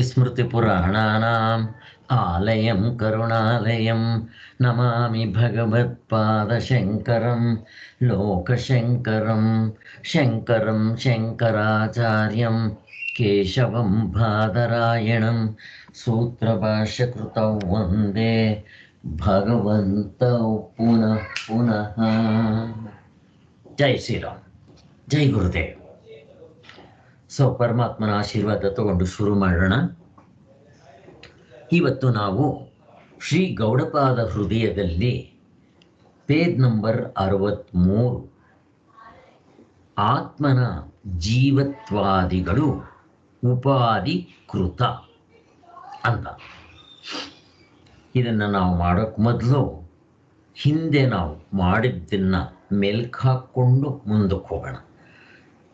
स्मृतिपुराणानाम् आलयं करुणालयं नमामि भगवत्पादशङ्करं लोकशङ्करं शङ्करं शङ्कराचार्यं केशवं बादरायणं सूत्रभाष्यकृतौ वन्दे भगवन्तौ पुनः पुनः। जय श्रीराम, जय गुरुदेव। ಸೊ ಪರಮಾತ್ಮನ ಆಶೀರ್ವಾದ ತಗೊಂಡು ಶುರು ಮಾಡೋಣ. ಇವತ್ತು ನಾವು ಶ್ರೀ ಗೌಡಪಾದ ಹೃದಯದಲ್ಲಿ ಪೇಜ್ ನಂಬರ್ 63 ಆತ್ಮನ ಜೀವತ್ವಾದಿಗಳು ಉಪಾಧಿಕೃತ ಅಂತ. ಇದನ್ನು ನಾವು ಮಾಡೋಕ್ಕೆ ಮೊದಲು ಹಿಂದೆ ನಾವು ಮಾಡಿದ್ದನ್ನು ಮೆಲ್ಕು ಹಾಕ್ಕೊಂಡು ಮುಂದಕ್ಕೆ ಹೋಗೋಣ.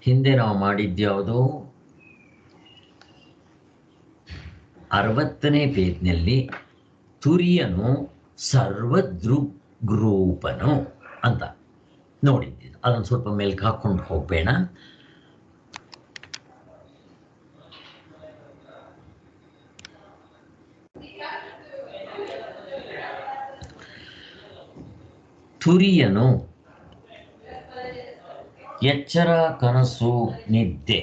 ಹಿಂದೆ ನಾವು ಮಾಡಿದ್ಯಾವುದು? 60ನೇ ಪೇಜ್ನಲ್ಲಿ ತುರಿಯನು ಸರ್ವದೃಗ್ರೂಪನು ಅಂತ ನೋಡಿದ್ದೆ. ಅದನ್ನು ಸ್ವಲ್ಪ ಮೇಲ್ಗೆ ಹಾಕ್ಕೊಂಡು ಹೋಗ್ಬೇಡ. ತುರಿಯನು ಎಚ್ಚರ, ಕನಸು, ನಿದ್ದೆ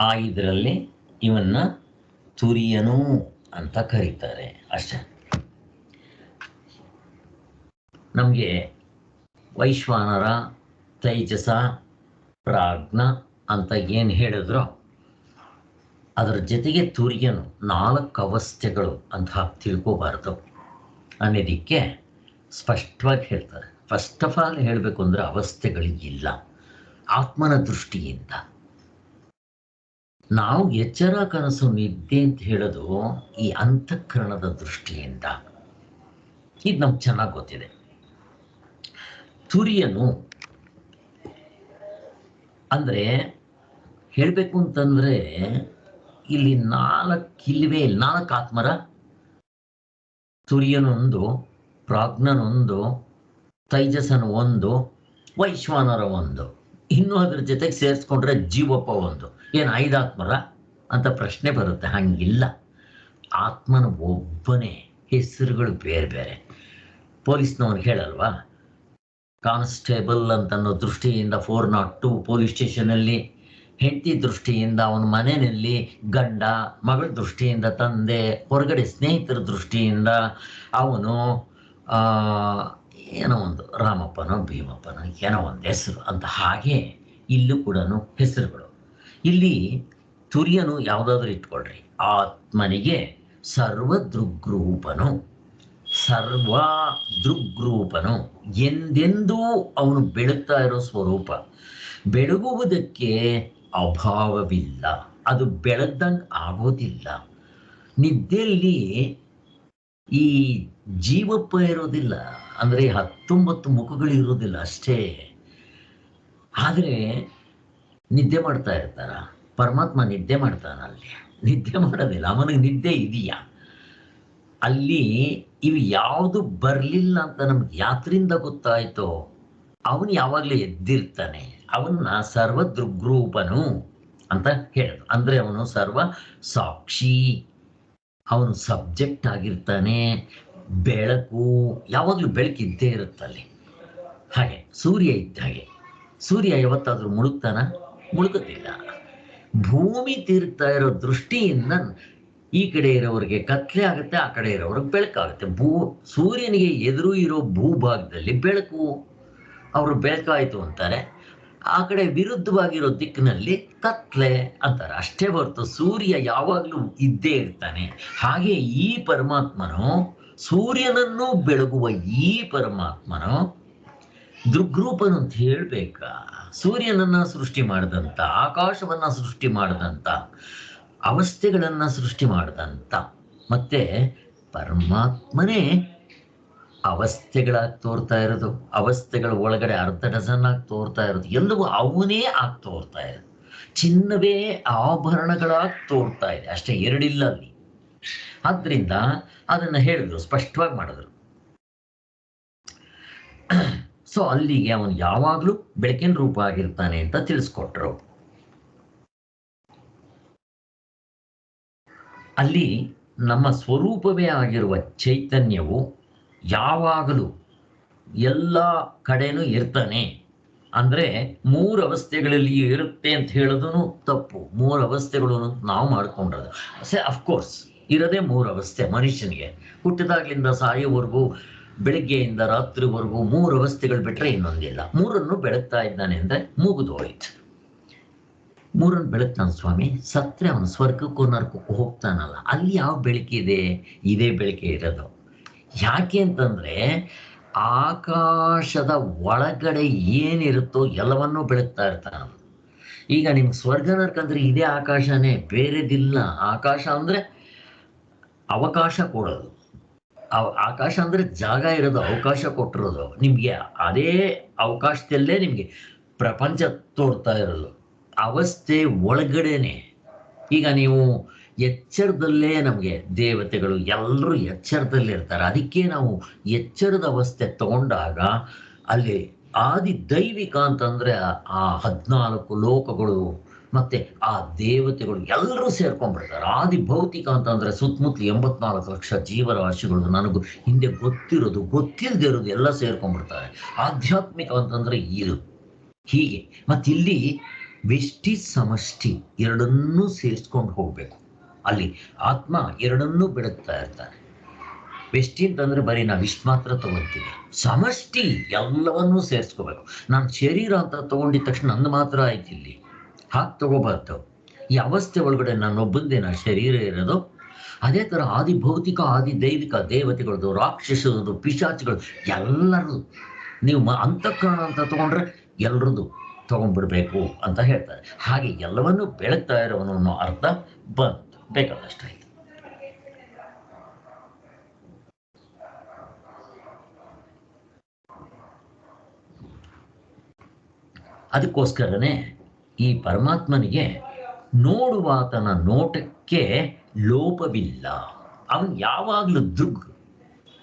ಆ ಇದರಲ್ಲಿ ಇವನ್ನ ತುರಿಯನು ಅಂತ ಕರೀತಾರೆ. ಅಷ್ಟೇ. ನಮಗೆ ವೈಶ್ವಾನರ, ತೈಜಸ, ಪ್ರಾಜ್ಞ ಅಂತ ಏನು ಹೇಳಿದ್ರೋ ಅದರ ಜೊತೆಗೆ ತುರಿಯನು 4 ಅವಸ್ಥೆಗಳು ಅಂತ ತಿಳ್ಕೋಬಾರ್ದು ಅನ್ನೋದಕ್ಕೆ ಸ್ಪಷ್ಟವಾಗಿ ಹೇಳ್ತಾರೆ. ಫಸ್ಟ್ ಆಫ್ ಆಲ್ ಹೇಳಬೇಕು ಅಂದರೆ ಅವಸ್ಥೆಗಳಿಗಿಲ್ಲ. ಆತ್ಮನ ದೃಷ್ಟಿಯಿಂದ ನಾವು ಎಚ್ಚರ, ಕನಸು, ನಿದ್ದೆ ಅಂತ ಹೇಳೋದು ಈ ಅಂತಃಕರಣದ ದೃಷ್ಟಿಯಿಂದ. ಇದು ನಮ್ಗೆ ಚೆನ್ನಾಗಿ ಗೊತ್ತಿದೆ. ತುರಿಯನು ಅಂದರೆ ಹೇಳಬೇಕು ಅಂತಂದರೆ ಇಲ್ಲಿ 4 ಆತ್ಮರ, ತುರಿಯನೊಂದು, ಪ್ರಾಜ್ಞನೊಂದು, ತೈಜಸನ ಒಂದು, ವೈಶ್ವಾನರ ಒಂದು, ಇನ್ನೂ ಅದ್ರ ಜೊತೆಗೆ ಸೇರಿಸ್ಕೊಂಡ್ರೆ ಜೀವಪ್ಪ ಒಂದು. ಏನು 5 ಆತ್ಮರ ಅಂತ ಪ್ರಶ್ನೆ ಬರುತ್ತೆ. ಹಂಗಿಲ್ಲ. ಆತ್ಮನ ಒಬ್ಬನೇ, ಹೆಸರುಗಳು ಬೇರೆ ಬೇರೆ. ಪೊಲೀಸ್ನವ್ರಿಗೆ ಹೇಳಲ್ವಾ, ಕಾನ್ಸ್ಟೇಬಲ್ ಅಂತನ್ನೋ ದೃಷ್ಟಿಯಿಂದ 402 ಪೊಲೀಸ್ ಸ್ಟೇಷನಲ್ಲಿ, ಹೆಂಡತಿ ದೃಷ್ಟಿಯಿಂದ ಅವನ ಮನೆಯಲ್ಲಿ ಗಂಡ, ಮಗಳ ದೃಷ್ಟಿಯಿಂದ ತಂದೆ, ಹೊರಗಡೆ ಸ್ನೇಹಿತರ ದೃಷ್ಟಿಯಿಂದ ಅವನು ಏನೋ ಒಂದು ರಾಮಪ್ಪನೋ ಭೀಮಪ್ಪನೋ ಏನೋ ಒಂದು ಹೆಸರು ಅಂತ. ಹಾಗೆ ಇಲ್ಲೂ ಕೂಡ ಹೆಸರುಗಳು. ಇಲ್ಲಿ ತುರಿಯನು ಯಾವುದಾದ್ರೂ ಇಟ್ಕೊಳ್ರಿ. ಆತ್ಮನಿಗೆ ಸರ್ವದೃಗ್ರೂಪನು, ಸರ್ವದೃಗ್ರೂಪನು, ಎಂದೆಂದೂ ಅವನು ಬೆಳಗ್ತಾ ಇರೋ ಸ್ವರೂಪ. ಬೆಳಗುವುದಕ್ಕೆ ಅಭಾವವಿಲ್ಲ, ಅದು ಬೆಳಗ್ದಂಗೆ ಆಗೋದಿಲ್ಲ. ನಿದ್ದೆಯಲ್ಲಿ ಈ ಜೀವಪ್ಪ ಇರೋದಿಲ್ಲ, ಅಂದರೆ 19 ಮುಖಗಳು ಇರೋದಿಲ್ಲ ಅಷ್ಟೇ. ಆದರೆ ನಿದ್ದೆ ಮಾಡ್ತಾ ಇರ್ತಾರ. ಪರಮಾತ್ಮ ನಿದ್ದೆ ಮಾಡ್ತಾನಲ್ಲಿ, ನಿದ್ದೆ ಮಾಡೋದಿಲ್ಲ. ಅವನಿಗೆ ನಿದ್ದೆ ಇದೆಯಾ? ಅಲ್ಲಿ ಇವು ಯಾವುದು ಬರಲಿಲ್ಲ ಅಂತ ನಮ್ಗೆ ಯಾತ್ರಿಂದ ಗೊತ್ತಾಯ್ತೋ ಅವನು ಯಾವಾಗಲೂ ಎದ್ದಿರ್ತಾನೆ. ಅವನ್ನ ಸರ್ವದೃಗ್ರೂಪನು ಅಂತ ಹೇಳೋದು. ಅಂದರೆ ಅವನು ಸರ್ವ ಸಾಕ್ಷಿ, ಅವನು ಸಬ್ಜೆಕ್ಟ್ ಆಗಿರ್ತಾನೆ. ಬೆಳಕು ಯಾವಾಗಲೂ ಬೆಳಕಿದ್ದೇ ಇರುತ್ತಲ್ಲಿ. ಹಾಗೆ ಸೂರ್ಯ ಇದ್ದ ಹಾಗೆ. ಸೂರ್ಯ ಯಾವತ್ತಾದ್ರೂ ಮುಳುಗ್ತಾನ? ಮುಳುಗೋದಿಲ್ಲ. ಭೂಮಿ ತಿರುಗ್ತಾ ಇರೋ ದೃಷ್ಟಿಯಿಂದ ಈ ಕಡೆ ಇರೋರಿಗೆ ಕತ್ಲೆ ಆಗುತ್ತೆ, ಆ ಕಡೆ ಇರೋರಿಗೆ ಬೆಳಕಾಗುತ್ತೆ. ಸೂರ್ಯನಿಗೆ ಎದುರು ಇರೋ ಭೂಭಾಗದಲ್ಲಿ ಬೆಳಕು, ಅವರು ಬೆಳಕಾಯಿತು ಅಂತಾರೆ. ಆ ಕಡೆ ವಿರುದ್ಧವಾಗಿರೋ ದಿಕ್ಕಿನಲ್ಲಿ ಕತ್ಲೆ ಅಂತಾರೆ. ಅಷ್ಟೇ ಹೊರತು ಸೂರ್ಯ ಯಾವಾಗಲೂ ಇದ್ದೇ ಇರ್ತಾನೆ. ಹಾಗೆ ಈ ಪರಮಾತ್ಮನು, ಸೂರ್ಯನನ್ನು ಬೆಳಗುವ ಈ ಪರಮಾತ್ಮನು ದೃಗ್ರೂಪನು ಅಂತ ಹೇಳ್ಬೇಕಾ? ಸೂರ್ಯನನ್ನ ಸೃಷ್ಟಿ ಮಾಡಿದಂಥ, ಆಕಾಶವನ್ನ ಸೃಷ್ಟಿ ಮಾಡಿದಂಥ, ಅವಸ್ಥೆಗಳನ್ನ ಸೃಷ್ಟಿ ಮಾಡಿದಂಥ, ಮತ್ತೆ ಪರಮಾತ್ಮನೇ ಅವಸ್ಥೆಗಳಾಗಿ ತೋರ್ತಾ ಇರೋದು. ಅವಸ್ಥೆಗಳ ಒಳಗಡೆ 1/2 ಡಜನ್ ಆಗಿ ತೋರ್ತಾ ಇರೋದು. ಎಲ್ಲವೂ ಅವನೇ ಆಗಿ ತೋರ್ತಾ ಇರೋದು. ಚಿನ್ನವೇ ಆಭರಣಗಳಾಗಿ ತೋರ್ತಾ ಇದೆ ಅಷ್ಟೇ, ಎರಡಿಲ್ಲ ಅಲ್ಲಿ. ಆದ್ರಿಂದ ಅದನ್ನ ಹೇಳಿದ್ರು, ಸ್ಪಷ್ಟವಾಗಿ ಮಾಡಿದ್ರು. ಸೊ ಅಲ್ಲಿಗೆ ಅವನು ಯಾವಾಗಲೂ ಬೆಳಕಿನ ರೂಪ ಆಗಿರ್ತಾನೆ ಅಂತ ತಿಳಿಸ್ಕೊಟ್ರು. ಅಲ್ಲಿ ನಮ್ಮ ಸ್ವರೂಪವೇ ಆಗಿರುವ ಚೈತನ್ಯವು ಯಾವಾಗಲೂ ಎಲ್ಲ ಕಡೆನೂ ಇರ್ತಾನೆ. ಅಂದ್ರೆ ಮೂರು ಅವಸ್ಥೆಗಳಲ್ಲಿ ಇರುತ್ತೆ ಅಂತ ಹೇಳೋದು ತಪ್ಪು. ಮೂರು ಅವಸ್ಥೆಗಳು ನಾವು ಮಾಡ್ಕೊಂಡ್ರದು. ಅಫ್ಕೋರ್ಸ್ ಇರೋದೇ ಮೂರು ಅವಸ್ಥೆ ಮನುಷ್ಯನಿಗೆ. ಹುಟ್ಟಿದಾಗ್ಲಿಂದ ಸಾಯೋವರೆಗೂ, ಬೆಳಿಗ್ಗೆಯಿಂದ ರಾತ್ರಿವರೆಗೂ ಮೂರು ಅವಸ್ಥೆಗಳು ಬಿಟ್ರೆ ಇನ್ನೊಂದಿಲ್ಲ. ಮೂರನ್ನು ಬೆಳಗ್ತಾ ಇದ್ದಾನೆ ಅಂದ್ರೆ ಮುಗಿದೋಯ್ತು. ಮೂರನ್ನು ಬೆಳಗ್ತಾನ ಸ್ವಾಮಿ. ಸತ್ರೆ ಅವನು ಸ್ವರ್ಗಕ್ಕೂ ನರಕಕ್ಕೂ ಹೋಗ್ತಾನಲ್ಲ, ಅಲ್ಲಿ ಯಾವ ಬೆಳಕಿದೆ? ಇದೇ ಬೆಳಕೆ ಇರೋದು. ಯಾಕೆ ಅಂತಂದ್ರೆ ಆಕಾಶದ ಒಳಗಡೆ ಏನಿರುತ್ತೋ ಎಲ್ಲವನ್ನೂ ಬೆಳಗ್ತಾ ಇರ್ತಾನ. ಈಗ ನಿಮ್ಗೆ ಸ್ವರ್ಗ ನರಕ ಅಂದ್ರೆ ಇದೇ ಆಕಾಶನೇ, ಬೇರೆದಿಲ್ಲ. ಆಕಾಶ ಅಂದ್ರೆ ಅವಕಾಶ ಕೊಡೋದು. ಆಕಾಶ ಅಂದ್ರೆ ಜಾಗ ಇರೋದು, ಅವಕಾಶ ಕೊಟ್ಟಿರೋದು ನಿಮ್ಗೆ. ಅದೇ ಅವಕಾಶದಲ್ಲೇ ನಿಮ್ಗೆ ಪ್ರಪಂಚ ತೋರ್ತಾ ಇರೋದು. ಅವಸ್ಥೆ ಒಳಗಡೆನೆ. ಈಗ ನೀವು ಎಚ್ಚರದಲ್ಲೇ ನಮಗೆ ದೇವತೆಗಳು ಎಲ್ಲರೂ ಎಚ್ಚರದಲ್ಲಿರ್ತಾರೆ. ಅದಕ್ಕೆ ನಾವು ಎಚ್ಚರದ ಅವಸ್ಥೆ ತಗೊಂಡಾಗ ಅಲ್ಲಿ ಆದಿ ದೈವಿಕ ಅಂತಂದ್ರೆ ಆ 14 ಲೋಕಗಳು ಮತ್ತೆ ಆ ದೇವತೆಗಳು ಎಲ್ಲರೂ ಸೇರ್ಕೊಂಡ್ಬಿಡ್ತಾರೆ. ಆದಿ ಭೌತಿಕ ಅಂತಂದ್ರೆ ಸುತ್ತಮುತ್ತಲು 84 ಲಕ್ಷ ಜೀವರಾಶಿಗಳು, ನನಗೂ ಹಿಂದೆ ಗೊತ್ತಿರೋದು ಗೊತ್ತಿಲ್ಲದೆ ಇರೋದು ಎಲ್ಲ ಸೇರ್ಕೊಂಡ್ಬಿಡ್ತಾರೆ. ಆಧ್ಯಾತ್ಮಿಕ ಅಂತಂದ್ರೆ ಇದು ಹೀಗೆ. ಮತ್ತಿಲ್ಲಿ ವ್ಯಷ್ಟಿ ಸಮಷ್ಟಿ ಎರಡನ್ನೂ ಸೇರಿಸ್ಕೊಂಡು ಹೋಗ್ಬೇಕು. ಅಲ್ಲಿ ಆತ್ಮ ಎರಡನ್ನೂ ಬೆಳಗ್ತಾ ಇರ್ತಾನೆ. ವ್ಯಷ್ಟಿ ಅಂತಂದ್ರೆ ಬರೀ ನಾವು ಇಷ್ಟು ಮಾತ್ರ ತಗೊಂತೀವಿ. ಸಮಷ್ಟಿ ಎಲ್ಲವನ್ನೂ ಸೇರಿಸ್ಕೋಬೇಕು. ನಾನು ಶರೀರ ಅಂತ ತಗೊಂಡಿದ ತಕ್ಷಣ ನಂದು ಮಾತ್ರ ಆಯ್ತು, ಇಲ್ಲಿ ಹಾಗೆ ತಗೋಬಾರ್ದು. ಈ ಅವಸ್ಥೆ ಒಳಗಡೆ ನಾನೊಬ್ಬಂದೇ ನಾ ಶರೀರ ಇರೋದು. ಅದೇ ತರ ಆದಿ ಭೌತಿಕ ಆದಿ ದೈವಿಕ ದೇವತೆಗಳದು, ರಾಕ್ಷಸರದು, ಪಿಶಾಚಿಗಳು ಎಲ್ಲರದು. ನೀವು ಅಂತಃಕರಣ ಅಂತ ತಗೊಂಡ್ರೆ ಎಲ್ಲರದು ತಗೊಂಡ್ಬಿಡ್ಬೇಕು ಅಂತ ಹೇಳ್ತಾರೆ. ಹಾಗೆ ಎಲ್ಲವನ್ನೂ ಬೆಳಗ್ತಾ ಇರೋವನು ಅನ್ನೋ ಅರ್ಥ ಬಂತು. ಬೇಕಾದಷ್ಟಾಯ್ತು. ಅದಕ್ಕೋಸ್ಕರನೇ ಈ ಪರಮಾತ್ಮನಿಗೆ ನೋಡುವಾತನ ನೋಟಕ್ಕೆ ಲೋಪವಿಲ್ಲ. ಅವನು ಯಾವಾಗಲೂ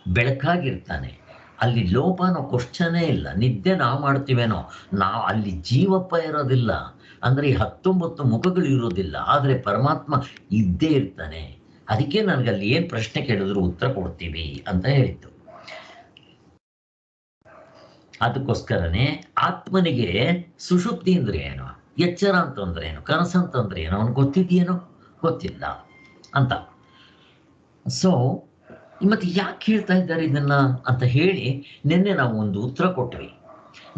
ಬೆಳಕಾಗಿರ್ತಾನೆ. ಅಲ್ಲಿ ಲೋಪ ಅನ್ನೋ ಕ್ವಶ್ಚನೇ ಇಲ್ಲ. ನಿದ್ದೆ ನಾವು ಮಾಡ್ತೀವೇನೋ, ನಾವು ಅಲ್ಲಿ ಜೀವಪ್ಪ ಇರೋದಿಲ್ಲ. ಅಂದ್ರೆ ಈ 19 ಮುಖಗಳು ಇರೋದಿಲ್ಲ. ಆದ್ರೆ ಪರಮಾತ್ಮ ಇದ್ದೇ ಇರ್ತಾನೆ. ಅದಕ್ಕೆ ನನಗಲ್ಲಿ ಏನ್ ಪ್ರಶ್ನೆ ಕೇಳಿದ್ರು ಉತ್ತರ ಕೊಡ್ತೀವಿ ಅಂತ ಹೇಳಿದ್ದು. ಅದಕ್ಕೋಸ್ಕರನೇ ಆತ್ಮನಿಗೆ ಸುಷುಪ್ತಿ ಅಂದ್ರೆ ಏನು, ಎಚ್ಚರ ಅಂತಂದ್ರೆ ಏನು, ಕನಸು ಅಂತಂದ್ರೆ ಏನು ಅವನು ಗೊತ್ತಿದೆಯೇನೋ ಗೊತ್ತಿಲ್ಲ ಅಂತ. ಸೊ ಮತ್ತೆ ಯಾಕೆ ಹೇಳ್ತಾ ಇದ್ದಾರೆ ಇದನ್ನ ಅಂತ ಹೇಳಿ ನಿನ್ನೆ ನಾವು ಒಂದು ಉತ್ತರ ಕೊಟ್ವಿ.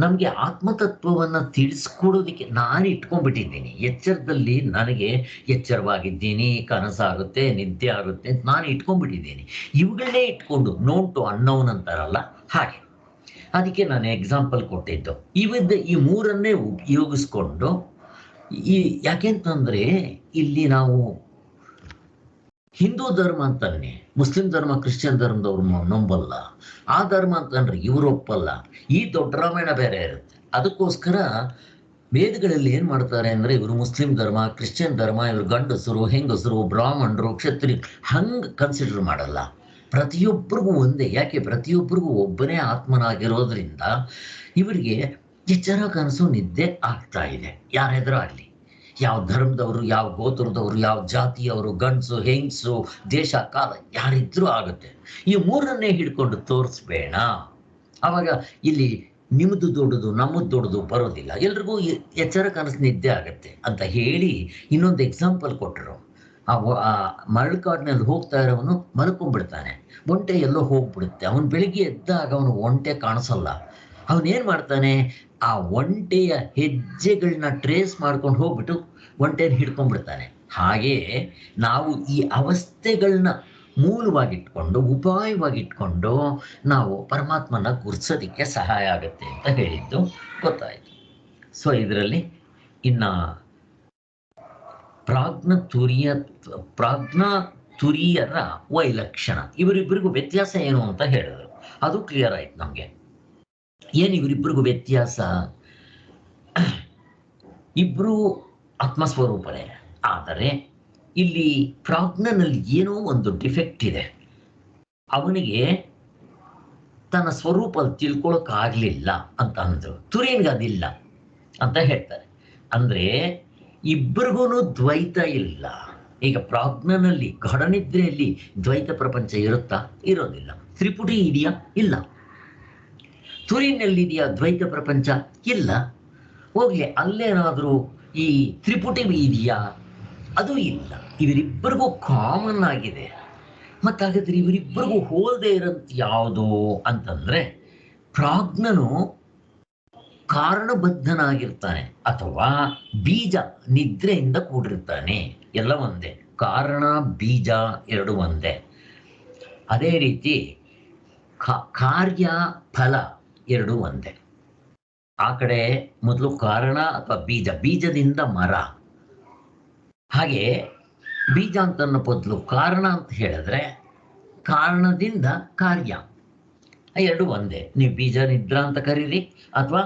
ನಮ್ಗೆ ಆತ್ಮತತ್ವವನ್ನ ತಿಳಿಸ್ಕೊಡೋದಿಕ್ಕೆ ನಾನು ಇಟ್ಕೊಂಡ್ಬಿಟ್ಟಿದ್ದೀನಿ. ಎಚ್ಚರದಲ್ಲಿ ನನಗೆ ಎಚ್ಚರವಾಗಿದ್ದೀನಿ, ಕನಸಾಗುತ್ತೆ, ನಿದ್ದೆ ಆಗುತ್ತೆ ಅಂತ ನಾನು ಇಟ್ಕೊಂಡ್ಬಿಟ್ಟಿದ್ದೀನಿ. ಇವುಗಳನ್ನೇ ಇಟ್ಕೊಂಡು ನೋನ್ ಟು ಅನ್ನೋನ್ ಅಂತಾರಲ್ಲ ಹಾಗೆ. ಅದಕ್ಕೆ ನಾನು ಎಕ್ಸಾಂಪಲ್ ಕೊಟ್ಟಿದ್ದು ಈ ಮೂರನ್ನೇ ಉಪಯೋಗಿಸ್ಕೊಂಡು. ಯಾಕೆಂತಂದ್ರೆ ಇಲ್ಲಿ ನಾವು ಹಿಂದೂ ಧರ್ಮ ಅಂತನ್ನೇ ಮುಸ್ಲಿಂ ಧರ್ಮ ಕ್ರಿಶ್ಚಿಯನ್ ಧರ್ಮದವ್ರು ನಂಬಲ್ಲ. ಆ ಧರ್ಮ ಅಂತಂದ್ರೆ ಇವ್ರು ಒಪ್ಪಲ್ಲ. ಈ ದೊಡ್ಡ ರಾಮಾಯಣ ಬೇರೆ ಇರುತ್ತೆ. ಅದಕ್ಕೋಸ್ಕರ ವೇದಗಳಲ್ಲಿ ಏನ್ ಮಾಡ್ತಾರೆ ಅಂದ್ರೆ ಇವರು ಮುಸ್ಲಿಂ ಧರ್ಮ ಕ್ರಿಶ್ಚಿಯನ್ ಧರ್ಮ, ಇವರು ಗಂಡಸರು ಹೆಂಗಸರು ಬ್ರಾಹ್ಮಣರು ಕ್ಷತ್ರಿ ಹಂಗ್ ಕನ್ಸಿಡರ್ ಮಾಡಲ್ಲ. ಪ್ರತಿಯೊಬ್ಬರಿಗೂ ಒಂದೇ. ಯಾಕೆ? ಪ್ರತಿಯೊಬ್ಬರಿಗೂ ಒಬ್ಬನೇ ಆತ್ಮನಾಗಿರೋದ್ರಿಂದ ಇವರಿಗೆ ಎಚ್ಚರ ಕನಸು ನಿದ್ದೆ ಆಗ್ತಾ ಇದೆ. ಯಾರೆದುರು ಆಗ್ಲಿ, ಯಾವ ಧರ್ಮದವರು, ಯಾವ ಗೋತ್ರದವರು, ಯಾವ ಜಾತಿಯವರು, ಗಂಡಸು ಹೆಂಗಸು, ದೇಶ ಕಾಲ ಯಾರಿದ್ರೂ ಆಗುತ್ತೆ. ಈ ಮೂರನ್ನೇ ಹಿಡ್ಕೊಂಡು ತೋರಿಸ್ಬೇಡ. ಅವಾಗ ಇಲ್ಲಿ ನಿಮ್ದು ದೊಡ್ಡದು ನಮ್ಮದು ದೊಡ್ಡದು ಬರೋದಿಲ್ಲ. ಎಲ್ರಿಗೂ ಎಚ್ಚರ ಕನಸು ನಿದ್ದೆ ಆಗತ್ತೆ ಅಂತ ಹೇಳಿ ಇನ್ನೊಂದು ಎಕ್ಸಾಂಪಲ್ ಕೊಟ್ಟರು. ಆ ಮರಳುಕಾಡಿನಲ್ಲಿ ಹೋಗ್ತಾ ಇರೋವನು ಮಲ್ಕೊಂಡ್ಬಿಡ್ತಾನೆ. ಒಂಟೆ ಎಲ್ಲೋ ಹೋಗ್ಬಿಡುತ್ತೆ. ಅವನು ಬೆಳಿಗ್ಗೆ ಎದ್ದಾಗ ಅವನು ಒಂಟೆ ಕಾಣಿಸಲ್ಲ. ಅವನೇನ್ ಮಾಡ್ತಾನೆ, ಆ ಒಂಟೆಯ ಹೆಜ್ಜೆಗಳನ್ನ ಟ್ರೇಸ್ ಮಾಡ್ಕೊಂಡು ಹೋಗ್ಬಿಟ್ಟು ಒಂಟೆನ ಹಿಡ್ಕೊಂಡ್ಬಿಡ್ತಾನೆ. ಹಾಗೆಯೇ ನಾವು ಈ ಅವಸ್ಥೆಗಳನ್ನ ಮೂಲವಾಗಿಟ್ಕೊಂಡು ಉಪಾಯವಾಗಿಟ್ಕೊಂಡು ನಾವು ಪರಮಾತ್ಮನ ಗುರ್ಸೋದಿಕ್ಕೆ ಸಹಾಯ ಆಗುತ್ತೆ ಅಂತ ಹೇಳಿದ್ದು ಗೊತ್ತಾಯ್ತು. ಸೊ ಇದರಲ್ಲಿ ಇನ್ನ ಪ್ರಾಜ್ಞಾತುರಿಯರ ವೈಲಕ್ಷಣ, ಇವರಿಬ್ಬರಿಗೂ ವ್ಯತ್ಯಾಸ ಏನು ಅಂತ ಹೇಳಿದ್ರು. ಅದು ಕ್ಲಿಯರ್ ಆಯ್ತು ನಮ್ಗೆ. ಏನ್ ಇವರಿಬ್ಬರಿಗೂ ವ್ಯತ್ಯಾಸ? ಇಬ್ರು ಆತ್ಮಸ್ವರೂಪನೇ. ಆದರೆ ಇಲ್ಲಿ ಪ್ರಾಜ್ಞನಲ್ಲಿ ಏನೋ ಒಂದು ಡಿಫೆಕ್ಟ್ ಇದೆ. ಅವನಿಗೆ ತನ್ನ ಸ್ವರೂಪ ತಿಳ್ಕೊಳಕ್ ಆಗ್ಲಿಲ್ಲ ಅಂತ ಅಂದ್ರು. ತುರಿಯನ್ಗೆ ಅದಿಲ್ಲ ಅಂತ ಹೇಳ್ತಾರೆ. ಅಂದ್ರೆ ಇಬ್ಬರಿಗೂ ದ್ವೈತ ಇಲ್ಲ. ಈಗ ಪ್ರಾಜ್ಞನಲ್ಲಿ ಘಡನಿದ್ರೆಯಲ್ಲಿ ದ್ವೈತ ಪ್ರಪಂಚ ಇರುತ್ತಾ? ಇರೋದಿಲ್ಲ. ತ್ರಿಪುಟಿ ಇದೆಯಾ? ಇಲ್ಲ. ತುರಿನಲ್ಲಿದೆಯಾ ದ್ವೈತ ಪ್ರಪಂಚ? ಇಲ್ಲ. ಹೋಗ್ಲಿ, ಅಲ್ಲೇನಾದರೂ ಈ ತ್ರಿಪುಟಿ ಇದೆಯಾ? ಅದು ಇಲ್ಲ. ಇವರಿಬ್ಬರಿಗೂ ಕಾಮನ್ ಆಗಿದೆ. ಮತ್ತಾಗಾದ್ರೆ ಇವರಿಬ್ಬರಿಗೂ ಹೋಲದೆ ಇರೋಂಥ ಯಾವುದು ಅಂತಂದ್ರೆ, ಪ್ರಾಜ್ಞನು ಕಾರಣಬದ್ಧನಾಗಿರ್ತಾನೆ ಅಥವಾ ಬೀಜ ನಿದ್ರೆಯಿಂದ ಕೂಡಿರ್ತಾನೆ. ಎಲ್ಲ ಒಂದೇ. ಕಾರಣ ಬೀಜ ಎರಡು ಒಂದೇ. ಅದೇ ರೀತಿ ಕಾರ್ಯ ಫಲ ಎರಡು ಒಂದೇ. ಆ ಕಡೆ ಮೊದಲು ಕಾರಣ ಅಥವಾ ಬೀಜ, ಬೀಜದಿಂದ ಮರ. ಹಾಗೆ ಬೀಜ ಅಂತ ಅನ್ನೋ ಬದಲು ಕಾರಣ ಅಂತ ಹೇಳಿದ್ರೆ ಕಾರಣದಿಂದ ಕಾರ್ಯ, ಎರಡು ಒಂದೇ. ನೀವು ಬೀಜ ನಿದ್ರ ಅಂತ ಕರೀರಿ ಅಥವಾ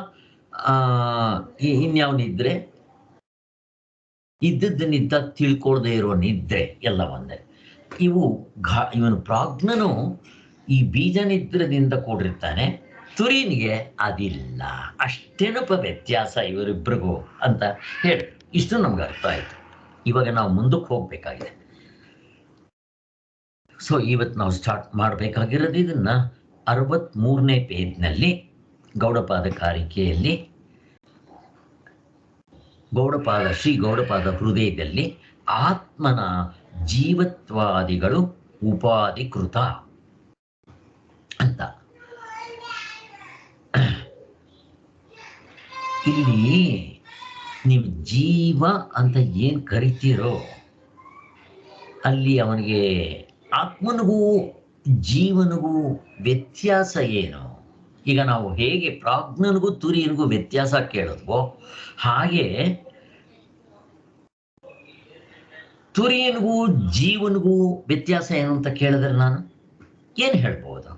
ಇನ್ಯಾವ ನಿದ್ರೆ, ಇದ್ದದ್ದನ್ನಿದ್ದ ತಿಳ್ಕೊಳ್ದೇ ಇರೋ ನಿದ್ರೆ, ಎಲ್ಲ ಒಂದೇ. ಇವನು ಪ್ರಾಜ್ಞನು ಈ ಬೀಜ ನಿದ್ರದಿಂದ ಕೂಡಿರ್ತಾನೆ, ತುರೀನಿಗೆ ಅದಿಲ್ಲ. ಅಷ್ಟೇನಪ್ಪ ವ್ಯತ್ಯಾಸ ಇವರಿಬ್ಬರಿಗೂ ಅಂತ ಹೇಳಿ ಇಷ್ಟು ನಮ್ಗೆ ಅರ್ಥ ಆಯ್ತು. ಇವಾಗ ನಾವು ಮುಂದಕ್ಕೆ ಹೋಗ್ಬೇಕಾಗಿದೆ. ಸೊ ಇವತ್ತು ನಾವು ಸ್ಟಾರ್ಟ್ ಮಾಡಬೇಕಾಗಿರೋದು ಇದನ್ನ 63ನೇ ಪೇಜ್ನಲ್ಲಿ ಗೌಡಪಾದ ಕಾರಿಕೆಯಲ್ಲಿ ಶ್ರೀ ಗೌಡಪಾದ ಹೃದಯದಲ್ಲಿ ಆತ್ಮನ ಜೀವತ್ವಾದಿಗಳು ಉಪಾಧಿಕೃತ ಅಂತ. ಇಲ್ಲಿ ನೀವು ಜೀವ ಅಂತ ಏನ್ ಕರಿತೀರೋ ಅಲ್ಲಿ ಅವನಿಗೆ ಆತ್ಮನಿಗೂ ಜೀವನಿಗೂ ವ್ಯತ್ಯಾಸ ಏನು? ಈಗ ನಾವು ಹೇಗೆ ಪ್ರಾಜ್ಞನಿಗೂ ತುರಿಯನಿಗೂ ವ್ಯತ್ಯಾಸ ಕೇಳಿದ್ವೋ ಹಾಗೆ ತುರಿಯನಿಗೂ ಜೀವನಿಗೂ ವ್ಯತ್ಯಾಸ ಏನು ಅಂತ ಕೇಳಿದ್ರೆ ನಾನು ಏನು ಹೇಳ್ಬೋದು?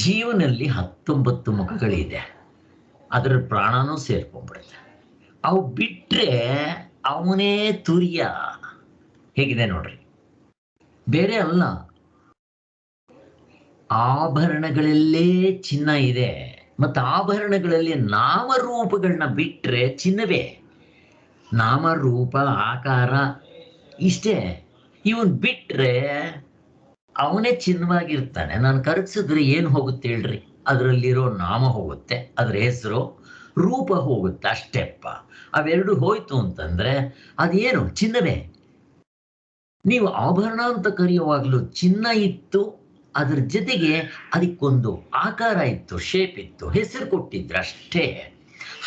ಜೀವನಲ್ಲಿ 19 ಮುಖಗಳಿದೆ, ಅದರ ಪ್ರಾಣನೂ ಸೇರ್ಕೊಂಡ್ಬಿಡುತ್ತೆ. ಅವು ಬಿಟ್ರೆ ಅವನೇ ತುರಿಯ. ಹೇಗಿದೆ ನೋಡ್ರಿ, ಬೇರೆ ಅಲ್ಲ. ಆಭರಣಗಳಲ್ಲೇ ಚಿನ್ನ ಇದೆ, ಮತ್ತು ಆಭರಣಗಳಲ್ಲಿ ನಾಮರೂಪಗಳನ್ನ ಬಿಟ್ರೆ ಚಿನ್ನವೇ. ನಾಮರೂಪ ಆಕಾರ ಇಷ್ಟೇ. ಇವನ್ ಬಿಟ್ರೆ ಅವನೇ ಚಿನ್ನವಾಗಿರ್ತಾನೆ. ನಾನು ಕರಗಿಸಿದ್ರೆ ಏನು ಹೋಗುತ್ತೆ ಹೇಳ್ರಿ? ಅದರಲ್ಲಿರೋ ನಾಮ ಹೋಗುತ್ತೆ, ಅದರ ಹೆಸರು, ರೂಪ ಹೋಗುತ್ತೆ, ಅಷ್ಟೇಪ್ಪ. ಅವೆರಡು ಹೋಯ್ತು ಅಂತಂದ್ರೆ ಅದೇನು? ಚಿನ್ನವೇ. ನೀವು ಆಭರಣ ಅಂತ ಕರೆಯುವಾಗಲೂ ಚಿನ್ನ ಇತ್ತು, ಅದ್ರ ಜೊತೆಗೆ ಅದಕ್ಕೊಂದು ಆಕಾರ ಇತ್ತು, ಶೇಪ್ ಇತ್ತು, ಹೆಸರು ಕೊಟ್ಟಿದ್ರು ಅಷ್ಟೇ.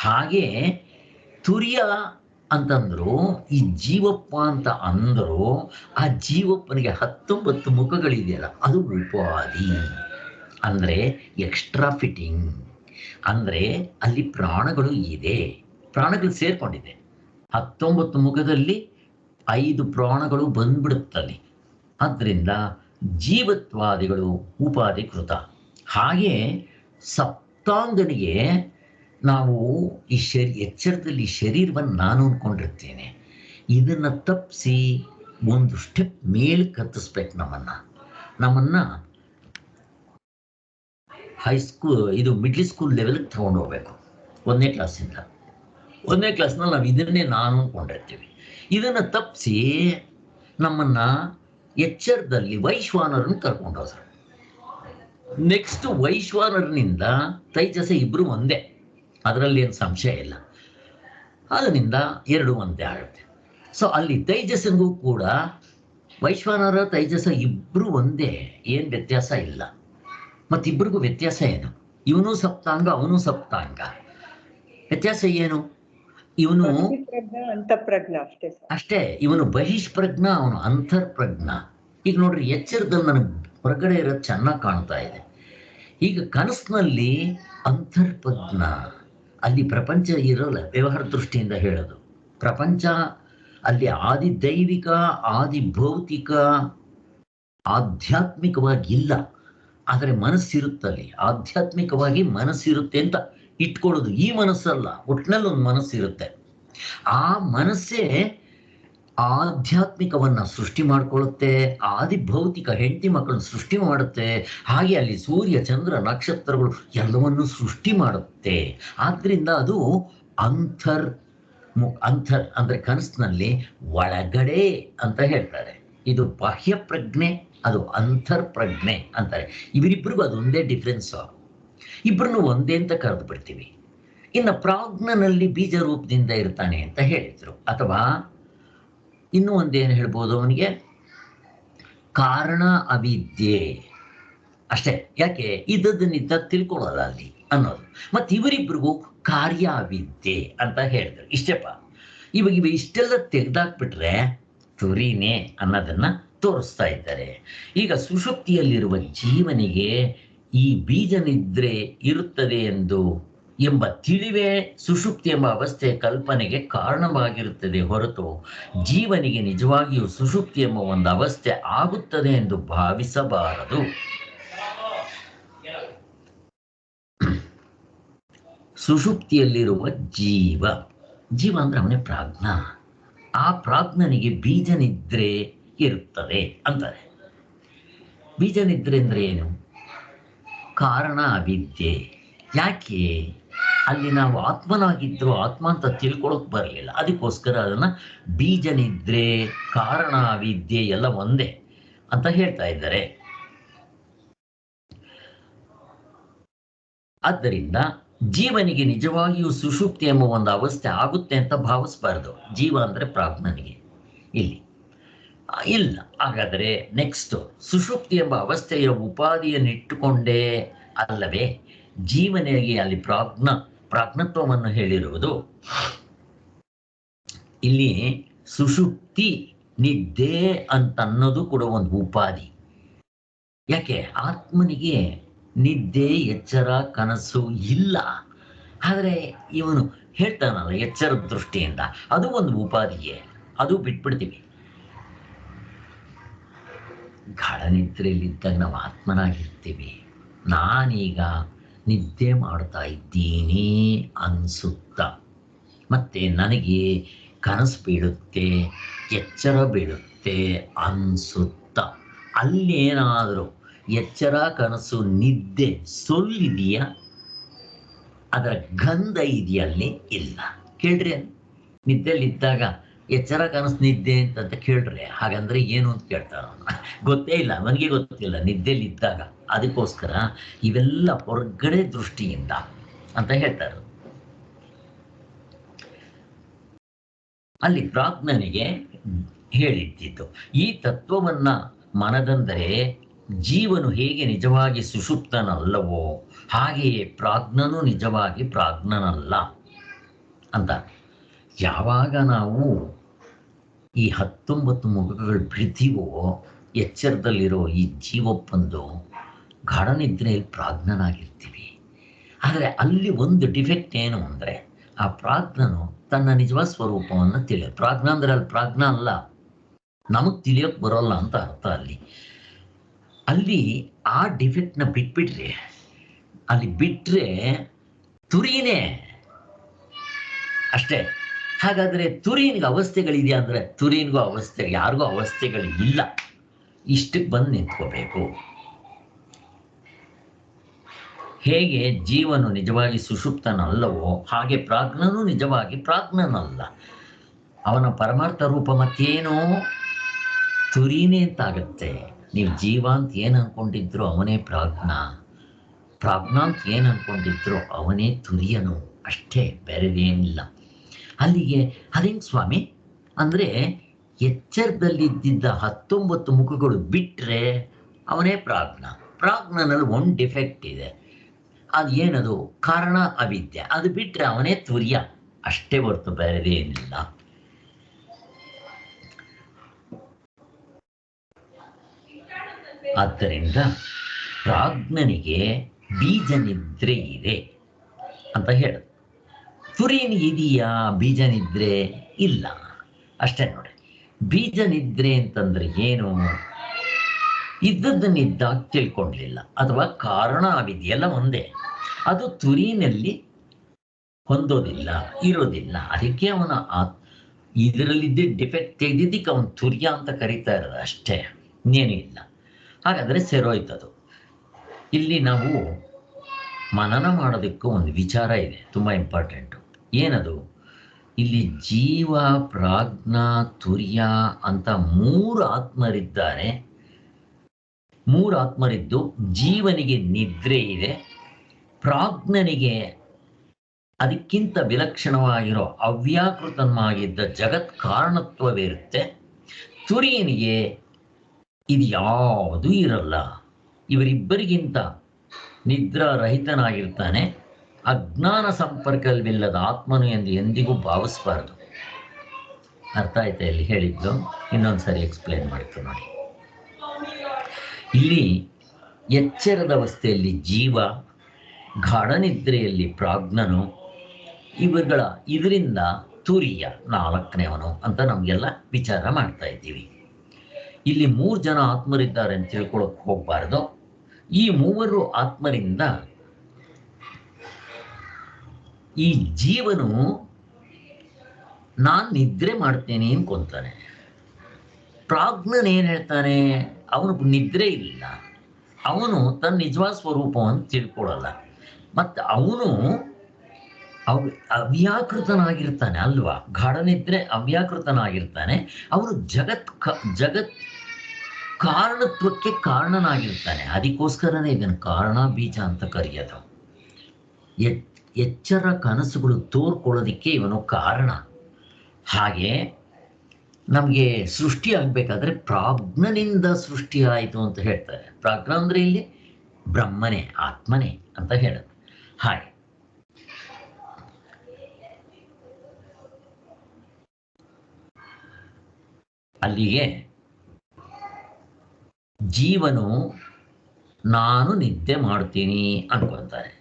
ಹಾಗೆ ತುರ್ಯ ಅಂತಂದ್ರು, ಈ ಜೀವಪ್ಪ ಅಂತ ಅಂದರು. ಆ ಜೀವಪ್ಪನಿಗೆ 19 ಮುಖಗಳಿದೆಯಲ್ಲ, ಅದು ಉಪಾಧಿ. ಅಂದ್ರೆ ಎಕ್ಸ್ಟ್ರಾ ಫಿಟ್ಟಿಂಗ್. ಅಂದ್ರೆ ಅಲ್ಲಿ ಪ್ರಾಣಗಳು ಇದೆ, ಪ್ರಾಣಗಳು ಸೇರ್ಕೊಂಡಿದೆ. 19 ಮುಖದಲ್ಲಿ 5 ಪ್ರಾಣಗಳು ಬಂದ್ಬಿಡುತ್ತಲ್ಲಿ. ಆದ್ರಿಂದ ಜೀವತ್ವಾದಿಗಳು ಉಪಾಧಿಕೃತ. ಹಾಗೆ ಸಪ್ತಾಂಗನಿಗೆ ನಾವು ಈ ಎಚ್ಚರದಲ್ಲಿ ಶರೀರವನ್ನು ನಾನು ಅನ್ಕೊಂಡಿರ್ತೇನೆ. ಇದನ್ನ ತಪ್ಪಿಸಿ ಒಂದು ಸ್ಟೆಪ್ ಮೇಲ್ ಕತ್ತಿಸ್ಬೇಕು. ನಮ್ಮನ್ನ ಹೈಸ್ಕೂಲ್, ಇದು ಮಿಡ್ಲ್ ಸ್ಕೂಲ್ ಲೆವೆಲ್ಗೆ ತಗೊಂಡು ಹೋಗ್ಬೇಕು. 1ನೇ ಕ್ಲಾಸಿಂದ. 1ನೇ ಕ್ಲಾಸ್ನಲ್ಲಿ ನಾವು ಇದನ್ನೇ ನಾನು ಅನ್ಕೊಂಡಿರ್ತೀವಿ. ಇದನ್ನ ತಪ್ಪಿಸಿ ನಮ್ಮನ್ನ ಎಚ್ಚರದಲ್ಲಿ ವೈಶ್ವಾನರನ್ನು ಕರ್ಕೊಂಡು ಹೋದ್ರು. ನೆಕ್ಸ್ಟ್ ವೈಶ್ವಾನರನಿಂದ ತೈಜಸ ಇಬ್ರು ಒಂದೇ, ಅದರಲ್ಲಿ ಏನು ಸಂಶಯ ಇಲ್ಲ. ಅದರಿಂದ 2 ಒಂದೇ ಆಗುತ್ತೆ. ಸೊ ಅಲ್ಲಿ ತೈಜಸ್ಸನಿಗೂ ಕೂಡ ವೈಶ್ವಾನರ ತೈಜಸ ಇಬ್ರು ಒಂದೇ, ಏನು ವ್ಯತ್ಯಾಸ ಇಲ್ಲ. ಮತ್ತಿಬ್ಬರಿಗೂ ವ್ಯತ್ಯಾಸ ಏನು? ಇವನು ಸಪ್ತಾಂಗ, ಅವನು ಸಪ್ತಾಂಗ. ವ್ಯತ್ಯಾಸ ಏನು? ಇವನು ಅಂತಃಪ್ರಜ್ಞ ಅಷ್ಟೇ. ಇವನು ಬಹಿಷ್ಪ್ರಜ್ಞ, ಅವನು ಅಂತರ್ಪ್ರಜ್ಞ. ಈಗ ನೋಡ್ರಿ, ಎಚ್ಚರದಲ್ಲಿ ನನಗೆ ಹೊರಗಡೆ ಇರೋದು ಚೆನ್ನಾಗಿ ಕಾಣ್ತಾ ಇದೆ. ಈಗ ಕನಸಿನಲ್ಲಿ ಅಂತರ್ಪ್ರಜ್ಞ, ಅಲ್ಲಿ ಪ್ರಪಂಚ ಇರೋಲ್ಲ. ವ್ಯವಹಾರ ದೃಷ್ಟಿಯಿಂದ ಹೇಳೋದು, ಪ್ರಪಂಚ ಅಲ್ಲಿ ಆದಿ ದೈವಿಕ, ಆದಿ ಭೌತಿಕ, ಆಧ್ಯಾತ್ಮಿಕವಾಗಿ ಇಲ್ಲ. ಆದರೆ ಮನಸ್ಸಿರುತ್ತಲ್ಲಿ, ಆಧ್ಯಾತ್ಮಿಕವಾಗಿ ಮನಸ್ಸಿರುತ್ತೆ ಅಂತ ಇಟ್ಕೊಳ್ಳೋದು. ಈ ಮನಸ್ಸಲ್ಲ, ಒಟ್ಟಿನಲ್ಲಿ ಒಂದು ಮನಸ್ಸಿರುತ್ತೆ. ಆ ಮನಸ್ಸೇ ಆಧ್ಯಾತ್ಮಿಕವನ್ನ ಸೃಷ್ಟಿ ಮಾಡ್ಕೊಳ್ಳುತ್ತೆ, ಆದಿ ಭೌತಿಕ ಹೆಂಡತಿ ಮಕ್ಕಳನ್ನು ಸೃಷ್ಟಿ ಮಾಡುತ್ತೆ. ಹಾಗೆ ಅಲ್ಲಿ ಸೂರ್ಯ, ಚಂದ್ರ, ನಕ್ಷತ್ರಗಳು ಎಲ್ಲವನ್ನು ಸೃಷ್ಟಿ ಮಾಡುತ್ತೆ. ಆದ್ರಿಂದ ಅದು ಅಂತರ್ ಅಂತರ್ ಅಂದ್ರೆ ಕನಸಿನಲ್ಲಿ ಒಳಗಡೆ ಅಂತ ಹೇಳ್ತಾರೆ. ಇದು ಬಾಹ್ಯ ಪ್ರಜ್ಞೆ, ಅದು ಅಂತರ್ ಪ್ರಜ್ಞೆ ಅಂತಾರೆ. ಇವರಿಬ್ಬರಿಗೂ ಅದೊಂದೇ ಡಿಫ್ರೆನ್ಸ್. ಇಬ್ಬರನ್ನು ಒಂದೇ ಅಂತ ಕರೆದು ಬಿಡ್ತೀವಿ. ಇನ್ನು ಪ್ರಾಜ್ಞನಲ್ಲಿ ಬೀಜ ರೂಪದಿಂದ ಇರ್ತಾನೆ ಅಂತ ಹೇಳಿದ್ರು. ಅಥವಾ ಇನ್ನೂ ಒಂದೇನು ಹೇಳ್ಬೋದು ಅವನಿಗೆ, ಕಾರಣ ಅವಿದ್ಯೆ ಅಷ್ಟೇ. ಯಾಕೆ ಇದ್ದದನ್ನಿದ್ದ ತಿಳ್ಕೊಳ್ಳೋಲ್ಲ ಅಲ್ಲಿ ಅನ್ನೋದು. ಮತ್ತು ಇವರಿಬ್ಬರಿಗೂ ಕಾರ್ಯ ಅವಿದ್ಯೆ ಅಂತ ಹೇಳಿದ್ರು. ಇಷ್ಟೇಪ್ಪ. ಇವಾಗ ಇಷ್ಟೆಲ್ಲ ತೆಗೆದಾಕ್ಬಿಟ್ರೆ ತುರಿನೇ ಅನ್ನೋದನ್ನ ತೋರಿಸ್ತಾ ಇದ್ದಾರೆ. ಈಗ ಸುಷುಪ್ತಿಯಲ್ಲಿರುವ ಜೀವನಿಗೆ ಈ ಬೀಜ ನಿದ್ರೆ ಇರುತ್ತದೆ ಎಂಬ ತಿಳಿವೇ ಸುಷುಪ್ತಿ ಎಂಬ ಅವಸ್ಥೆಯ ಕಲ್ಪನೆಗೆ ಕಾರಣವಾಗಿರುತ್ತದೆ ಹೊರತು ಜೀವನಿಗೆ ನಿಜವಾಗಿಯೂ ಸುಷುಪ್ತಿ ಎಂಬ ಒಂದು ಅವಸ್ಥೆ ಆಗುತ್ತದೆ ಎಂದು ಭಾವಿಸಬಾರದು. ಸುಷುಪ್ತಿಯಲ್ಲಿರುವ ಜೀವ ಅಂದ್ರೆ ಅವನೇ ಪ್ರಾಜ್ಞ. ಆ ಪ್ರಾಜ್ಞನಿಗೆ ಬೀಜ ನಿದ್ರೆ ಇರುತ್ತದೆ ಅಂತಾರೆ. ಬೀಜ ನಿದ್ರೆ ಅಂದ್ರೆ ಏನು? ಕಾರಣ ಅವಿದ್ಯೆ. ಯಾಕೆ ಅಲ್ಲಿ ನಾವು ಆತ್ಮನಾಗಿದ್ರು ಆತ್ಮ ಅಂತ ತಿಳ್ಕೊಳಕ್ ಬರಲಿಲ್ಲ, ಅದಕ್ಕೋಸ್ಕರ ಅದನ್ನ ಬೀಜ ನಿದ್ರೆ, ಕಾರಣ ಅವಿದ್ಯೆ ಎಲ್ಲ ಒಂದೇ ಅಂತ ಹೇಳ್ತಾ ಇದ್ದಾರೆ. ಆದ್ದರಿಂದ ಜೀವನಿಗೆ ನಿಜವಾಗಿಯೂ ಸುಷುಪ್ತಿ ಎಂಬ ಒಂದು ಅವಸ್ಥೆ ಆಗುತ್ತೆ ಅಂತ ಭಾವಿಸಬಾರ್ದು. ಜೀವ ಅಂದ್ರೆ ಪ್ರಾಜ್ಞನಿಗೆ ಇಲ್ಲಿ ಇಲ್ಲ. ಹಾಗಾದರೆ ನೆಕ್ಸ್ಟ್, ಸುಷುಪ್ತಿ ಎಂಬ ಅವಸ್ಥೆಯ ಉಪಾಧಿಯನ್ನಿಟ್ಟುಕೊಂಡೇ ಅಲ್ಲವೇ ಜೀವನಿಗೆ ಅಲ್ಲಿ ಪ್ರಾಜ್ಞತ್ವವನ್ನು ಹೇಳಿರುವುದು? ಇಲ್ಲಿ ಸುಷುಪ್ತಿ ನಿದ್ದೆ ಅಂತ ಅನ್ನೋದು ಕೂಡ ಒಂದು ಉಪಾಧಿ. ಯಾಕೆ? ಆತ್ಮನಿಗೆ ನಿದ್ದೆ, ಎಚ್ಚರ, ಕನಸು ಇಲ್ಲ. ಆದರೆ ಇವನು ಹೇಳ್ತಾನಲ್ಲ ಎಚ್ಚರದ ದೃಷ್ಟಿಯಿಂದ, ಅದು ಒಂದು ಉಪಾಧಿಯೇ. ಅದು ಬಿಟ್ಬಿಡ್ತೀವಿ. ಗಾಢ ನಿದ್ರೆಯಲ್ಲಿದ್ದಾಗ ನಾವು ಆತ್ಮನಾಗಿರ್ತೀವಿ. ನಾನೀಗ ನಿದ್ದೆ ಮಾಡ್ತಾ ಇದ್ದೀನಿ ಅನ್ಸುತ್ತ, ಮತ್ತೆ ನನಗೆ ಕನಸು ಬೀಳುತ್ತೆ, ಎಚ್ಚರ ಬೀಳುತ್ತೆ ಅನ್ಸುತ್ತ. ಅಲ್ಲೇನಾದರೂ ಎಚ್ಚರ, ಕನಸು, ನಿದ್ದೆ ಸೊಲ್ಲಿದೆಯಾ? ಅದರ ಗಂಧ ಇದೆಯಲ್ಲಿ? ಇಲ್ಲ. ಕೇಳ್ರಿ, ನಿದ್ದೆಯಲ್ಲಿದ್ದಾಗ ಎಚ್ಚರ, ಕನಸು, ನಿದ್ದೆ ಅಂತ ಕೇಳ್ರಿ. ಹಾಗಂದ್ರೆ ಏನು ಅಂತ ಕೇಳ್ತಾರ. ಗೊತ್ತೇ ಇಲ್ಲ, ನನಗೆ ಗೊತ್ತಿಲ್ಲ ನಿದ್ದೆಯಲ್ಲಿದ್ದಾಗ. ಅದಕ್ಕೋಸ್ಕರ ಇವೆಲ್ಲ ಹೊರಗಡೆ ದೃಷ್ಟಿಯಿಂದ ಅಂತ ಹೇಳ್ತಾರೆ. ಅಲ್ಲಿ ಪ್ರಾಜ್ಞನಿಗೆ ಹೇಳಿದ್ದಿದ್ದು ಈ ತತ್ವವನ್ನ ಮನದಂದರೆ ಜೀವನು ಹೇಗೆ ನಿಜವಾಗಿ ಸುಷುಪ್ತನಲ್ಲವೋ ಹಾಗೆಯೇ ಪ್ರಾಜ್ಞನು ನಿಜವಾಗಿ ಪ್ರಾಜ್ಞನಲ್ಲ ಅಂತ. ಯಾವಾಗ ನಾವು ಈ 19 ಮುಖಗಳು ಬಿಡ್ತೀವೋ, ಎಚ್ಚರದಲ್ಲಿರೋ ಈ ಜೀವಪ್ಪಂದು ಗಾಢ ನಿದ್ರೆಯಲ್ಲಿ ಪ್ರಾಜ್ಞನಾಗಿರ್ತೀವಿ. ಆದರೆ ಅಲ್ಲಿ ಒಂದು ಡಿಫೆಕ್ಟ್ ಏನು ಅಂದರೆ, ಆ ಪ್ರಾಜ್ಞನು ತನ್ನ ನಿಜವಾದ ಸ್ವರೂಪವನ್ನು ತಿಳಿಯೋದು. ಪ್ರಾಜ್ಞ ಅಂದ್ರೆ ಅಲ್ಲಿ ಪ್ರಾಜ್ಞ ಅಲ್ಲ, ನಮಗೆ ತಿಳಿಯೋಕೆ ಬರೋಲ್ಲ ಅಂತ ಅರ್ಥ. ಅಲ್ಲಿ ಆ ಡಿಫೆಕ್ಟ್ನ ಬಿಟ್ಬಿಟ್ರೆ, ಅಲ್ಲಿ ಬಿಟ್ರೆ ತುರಿನೇ ಅಷ್ಟೇ. ಹಾಗಾದ್ರೆ ತುರಿನಿಗೆ ಅವಸ್ಥೆಗಳಿದೆಯಾ ಅಂದ್ರೆ, ತುರಿನಿಗೂ ಅವಸ್ಥೆ, ಯಾರಿಗೂ ಅವಸ್ಥೆಗಳು ಇಲ್ಲ. ಇಷ್ಟಕ್ಕೆ ಬಂದು ನಿಂತ್ಕೋಬೇಕು. ಹೇಗೆ ಜೀವನು ನಿಜವಾಗಿ ಸುಷುಪ್ತನಲ್ಲವೋ ಹಾಗೆ ಪ್ರಾಜ್ಞನು ನಿಜವಾಗಿ ಪ್ರಾಜ್ಞನಲ್ಲ. ಅವನ ಪರಮಾರ್ಥ ರೂಪ ಮತ್ತೇನೋ ತುರಿನೇ ಅಂತಾಗತ್ತೆ. ನೀವು ಜೀವ ಅಂತ ಏನು ಅನ್ಕೊಂಡಿದ್ರು ಅವನೇ ಪ್ರಾಜ್ಞ, ಪ್ರಾಜ್ಞ ಅಂತ ಏನು ಅನ್ಕೊಂಡಿದ್ರು ಅವನೇ ತುರಿಯನು ಅಷ್ಟೇ, ಬೇರೆದೇನಿಲ್ಲ. ಅಲ್ಲಿಗೆ ಅದೇನು ಸ್ವಾಮಿ ಅಂದರೆ, ಎಚ್ಚರದಲ್ಲಿದ್ದ 19 ಮುಖಗಳು ಬಿಟ್ಟರೆ ಅವನೇ ಪ್ರಾಜ್ಞ. ಪ್ರಾಜ್ಞನಲ್ಲಿ ಒಂದು ಡಿಫೆಕ್ಟ್ ಇದೆ, ಅದು ಏನದು? ಕಾರಣ ಅವಿದ್ಯೆ. ಅದು ಬಿಟ್ಟರೆ ಅವನೇ ತುರ್ಯ ಅಷ್ಟೇ ಹೊರತು ಬೇರೆದೇನಿಲ್ಲ. ಆದ್ದರಿಂದ ಪ್ರಾಜ್ಞನಿಗೆ ಬೀಜ ನಿದ್ರೆ ಇದೆ ಅಂತ ಹೇಳುದು. ತುರಿನಿಗೆ ಇದೆಯಾ ಬೀಜ ನಿದ್ರೆ? ಇಲ್ಲ ಅಷ್ಟೇ. ನೋಡಿ, ಬೀಜ ನಿದ್ರೆ ಅಂತಂದ್ರೆ ಏನು? ಇದ್ದದ್ದನ್ನಿದ್ದಾಗ ತಿಳ್ಕೊಂಡಿಲ್ಲ, ಅಥವಾ ಕಾರಣ ಅವಿದೆಯಲ್ಲ ಒಂದೇ. ಅದು ತುರಿನಲ್ಲಿ ಹೊಂದೋದಿಲ್ಲ, ಇರೋದಿಲ್ಲ. ಅದಕ್ಕೆ ಅವನ ಇದರಲ್ಲಿದ್ದ ಡಿಫೆಕ್ಟ್ ತೆಗೆದಿದ್ದಕ್ಕೆ ಅವನು ತುರ್ಯ ಅಂತ ಕರೀತಾ ಇರೋದು ಅಷ್ಟೇ, ಇನ್ನೇನು ಇಲ್ಲ. ಹಾಗಾದರೆ ಸೇರೋಯ್ತದು. ಇಲ್ಲಿ ನಾವು ಮನನ ಮಾಡೋದಕ್ಕೂ ಒಂದು ವಿಚಾರ ಇದೆ, ತುಂಬ ಇಂಪಾರ್ಟೆಂಟು. ಏನದು? ಇಲ್ಲಿ ಜೀವ, ಪ್ರಾಜ್ಞಾ, ತುರ್ಯ ಅಂತ ಮೂರು ಆತ್ಮರಿದ್ದಾರೆ. ಮೂರು ಆತ್ಮರಿದ್ದು ಜೀವನಿಗೆ ನಿದ್ರೆ ಇದೆ, ಪ್ರಾಜ್ಞನಿಗೆ ಅದಕ್ಕಿಂತ ವಿಲಕ್ಷಣವಾಗಿರೋ ಅವ್ಯಾಕೃತನಾಗಿದ್ದ ಜಗತ್ ಕಾರಣತ್ವವಿರುತ್ತೆ, ತುರಿಯನಿಗೆ ಇದು ಯಾವುದೂ ಇರಲ್ಲ. ಇವರಿಬ್ಬರಿಗಿಂತ ನಿದ್ರಾರಹಿತನಾಗಿರ್ತಾನೆ. ಅಜ್ಞಾನ ಸಂಪರ್ಕವಿಲ್ಲದ ಆತ್ಮನು ಎಂದು ಎಂದಿಗೂ ಭಾವಿಸಬಾರದು. ಅರ್ಥ ಆಯ್ತಾ ಇಲ್ಲಿ ಹೇಳಿದ್ದು? ಇನ್ನೊಂದ್ಸರಿ ಎಕ್ಸ್ಪ್ಲೇನ್ ಮಾಡ್ತೀನಿ ನೋಡಿ. ಇಲ್ಲಿ ಎಚ್ಚರದ ಅವಸ್ಥೆಯಲ್ಲಿ ಜೀವ, ಗಾಢನಿದ್ರೆಯಲ್ಲಿ ಪ್ರಾಜ್ಞನು, ಇದರಿಂದ ತುರಿಯ ನಾಲ್ಕನೇವನು ಅಂತ ನಮಗೆಲ್ಲ ವಿಚಾರ ಮಾಡ್ತಾ ಇದ್ದೀವಿ. ಇಲ್ಲಿ 3 ಜನ ಆತ್ಮರಿದ್ದಾರೆ ಅಂತ ತಿಳ್ಕೊಳಕ್ ಹೋಗ್ಬಾರ್ದು. ಈ ಮೂವರು ಆತ್ಮರಿಂದ ಈ ಜೀವನು ನಾನು ನಿದ್ರೆ ಮಾಡ್ತೇನೆ ಅನ್ಕೊಂತಾನೆ. ಪ್ರಾಜ್ಞನ್ ಏನ್ ಹೇಳ್ತಾನೆ? ಅವನು ನಿದ್ರೆ ಇಲ್ಲ, ಅವನು ತನ್ನ ನಿಜವಾದ ಸ್ವರೂಪವನ್ನು ತಿಳ್ಕೊಳ್ಳಲ್ಲ. ಮತ್ತು ಅವನು ಅವ್ಯಾಕೃತನಾಗಿರ್ತಾನೆ ಅಲ್ವಾ? ಗಾಢನಿದ್ರೆ ಅವ್ಯಾಕೃತನಾಗಿರ್ತಾನೆ. ಅವನು ಜಗತ್ ಕಾರಣತ್ವಕ್ಕೆ ಕಾರಣನಾಗಿರ್ತಾನೆ. ಅದಕ್ಕೋಸ್ಕರನೇ ಇದನ್ನು ಕಾರಣ ಬೀಜ ಅಂತ ಕರೆಯೋದು. ಎಚ್ಚರ ಕನಸುಗಳು ತೋರ್ಕೊಳ್ಳೋದಿಕ್ಕೆ ಇವನು ಕಾರಣ. ಹಾಗೆ ನಮಗೆ ಸೃಷ್ಟಿ ಆಗಬೇಕಾದ್ರೆ ಪ್ರಾಜ್ಞನಿಂದ ಸೃಷ್ಟಿ ಆಯಿತು ಅಂತ ಹೇಳ್ತಾರೆ. ಪ್ರಾಜ್ಞ ಅಂದ್ರೆ ಇಲ್ಲಿ ಬ್ರಹ್ಮನೇ, ಆತ್ಮನೇ ಅಂತ ಹೇಳೋದು. ಹಾಗೆ ಅಲ್ಲಿಗೆ ಜೀವನು ನಾನು ನಿದ್ದೆ ಮಾಡ್ತೀನಿ ಅನ್ಕೊಳ್ತಾನೆ.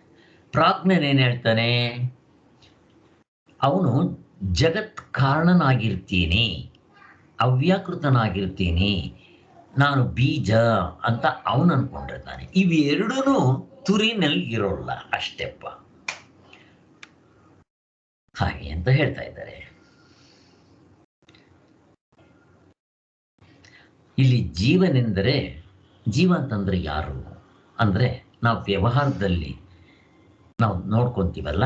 ಪ್ರಾಜ್ಞನೇನು ಹೇಳ್ತಾನೆ? ಅವನು ಜಗತ್ ಕಾರಣನಾಗಿರ್ತೀನಿ, ಅವ್ಯಾಕೃತನಾಗಿರ್ತೀನಿ, ನಾನು ಬೀಜ ಅಂತ ಅವನು ಅನ್ಕೊಂಡಿರ್ತಾನೆ. ಇವೆರಡೂ ತುರಿನಲ್ಲಿ ಇರೋಲ್ಲ ಅಷ್ಟೆಪ್ಪ, ಹಾಗೆ ಅಂತ ಹೇಳ್ತಾ ಇದ್ದಾರೆ. ಇಲ್ಲಿ ಜೀವನೆಂದರೆ, ಜೀವ ಅಂತಂದ್ರೆ ಯಾರು ಅಂದ್ರೆ, ನಾವು ವ್ಯವಹಾರದಲ್ಲಿ ನಾವು ನೋಡ್ಕೊಂತೀವಲ್ಲ,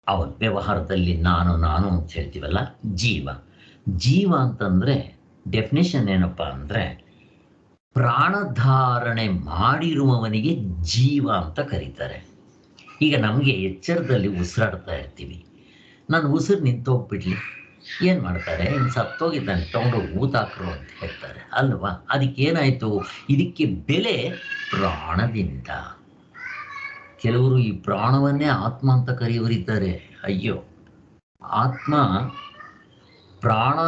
ಅವನು ವ್ಯವಹಾರದಲ್ಲಿ ನಾನು ಅಂತ ಹೇಳ್ತೀವಲ್ಲ, ಜೀವ ಅಂತಂದ್ರೆ ಡೆಫಿನೇಷನ್ ಏನಪ್ಪ ಅಂದ್ರೆ, ಪ್ರಾಣಧಾರಣೆ ಮಾಡಿರುವವನಿಗೆ ಜೀವ ಅಂತ ಕರೀತಾರೆ. ಈಗ ನಮಗೆ ಎಚ್ಚರದಲ್ಲಿ ಉಸಿರಾಡ್ತಾ ಇರ್ತೀವಿ, ನಾನು ಉಸಿರು ನಿಂತೋಗ್ಬಿಡ್ಲಿ, ಏನು ಮಾಡ್ತಾರೆ? ಇನ್ನು ಸತ್ತೋಗಿದ್ದಾನೆ, ತಗೊಂಡೋಗಿ ಊತಾಕ್ರು ಅಂತ ಹೇಳ್ತಾರೆ ಅಲ್ವಾ? ಅದಕ್ಕೇನಾಯ್ತು? ಇದಕ್ಕೆ ಬೆಲೆ ಪ್ರಾಣದಿಂದ. ಕೆಲವರು ಈ ಪ್ರಾಣವನ್ನೇ ಆತ್ಮ ಅಂತ ಕರೆಯುವರಿದ್ದಾರೆ. ಅಯ್ಯೋ, ಆತ್ಮ ಪ್ರಾಣ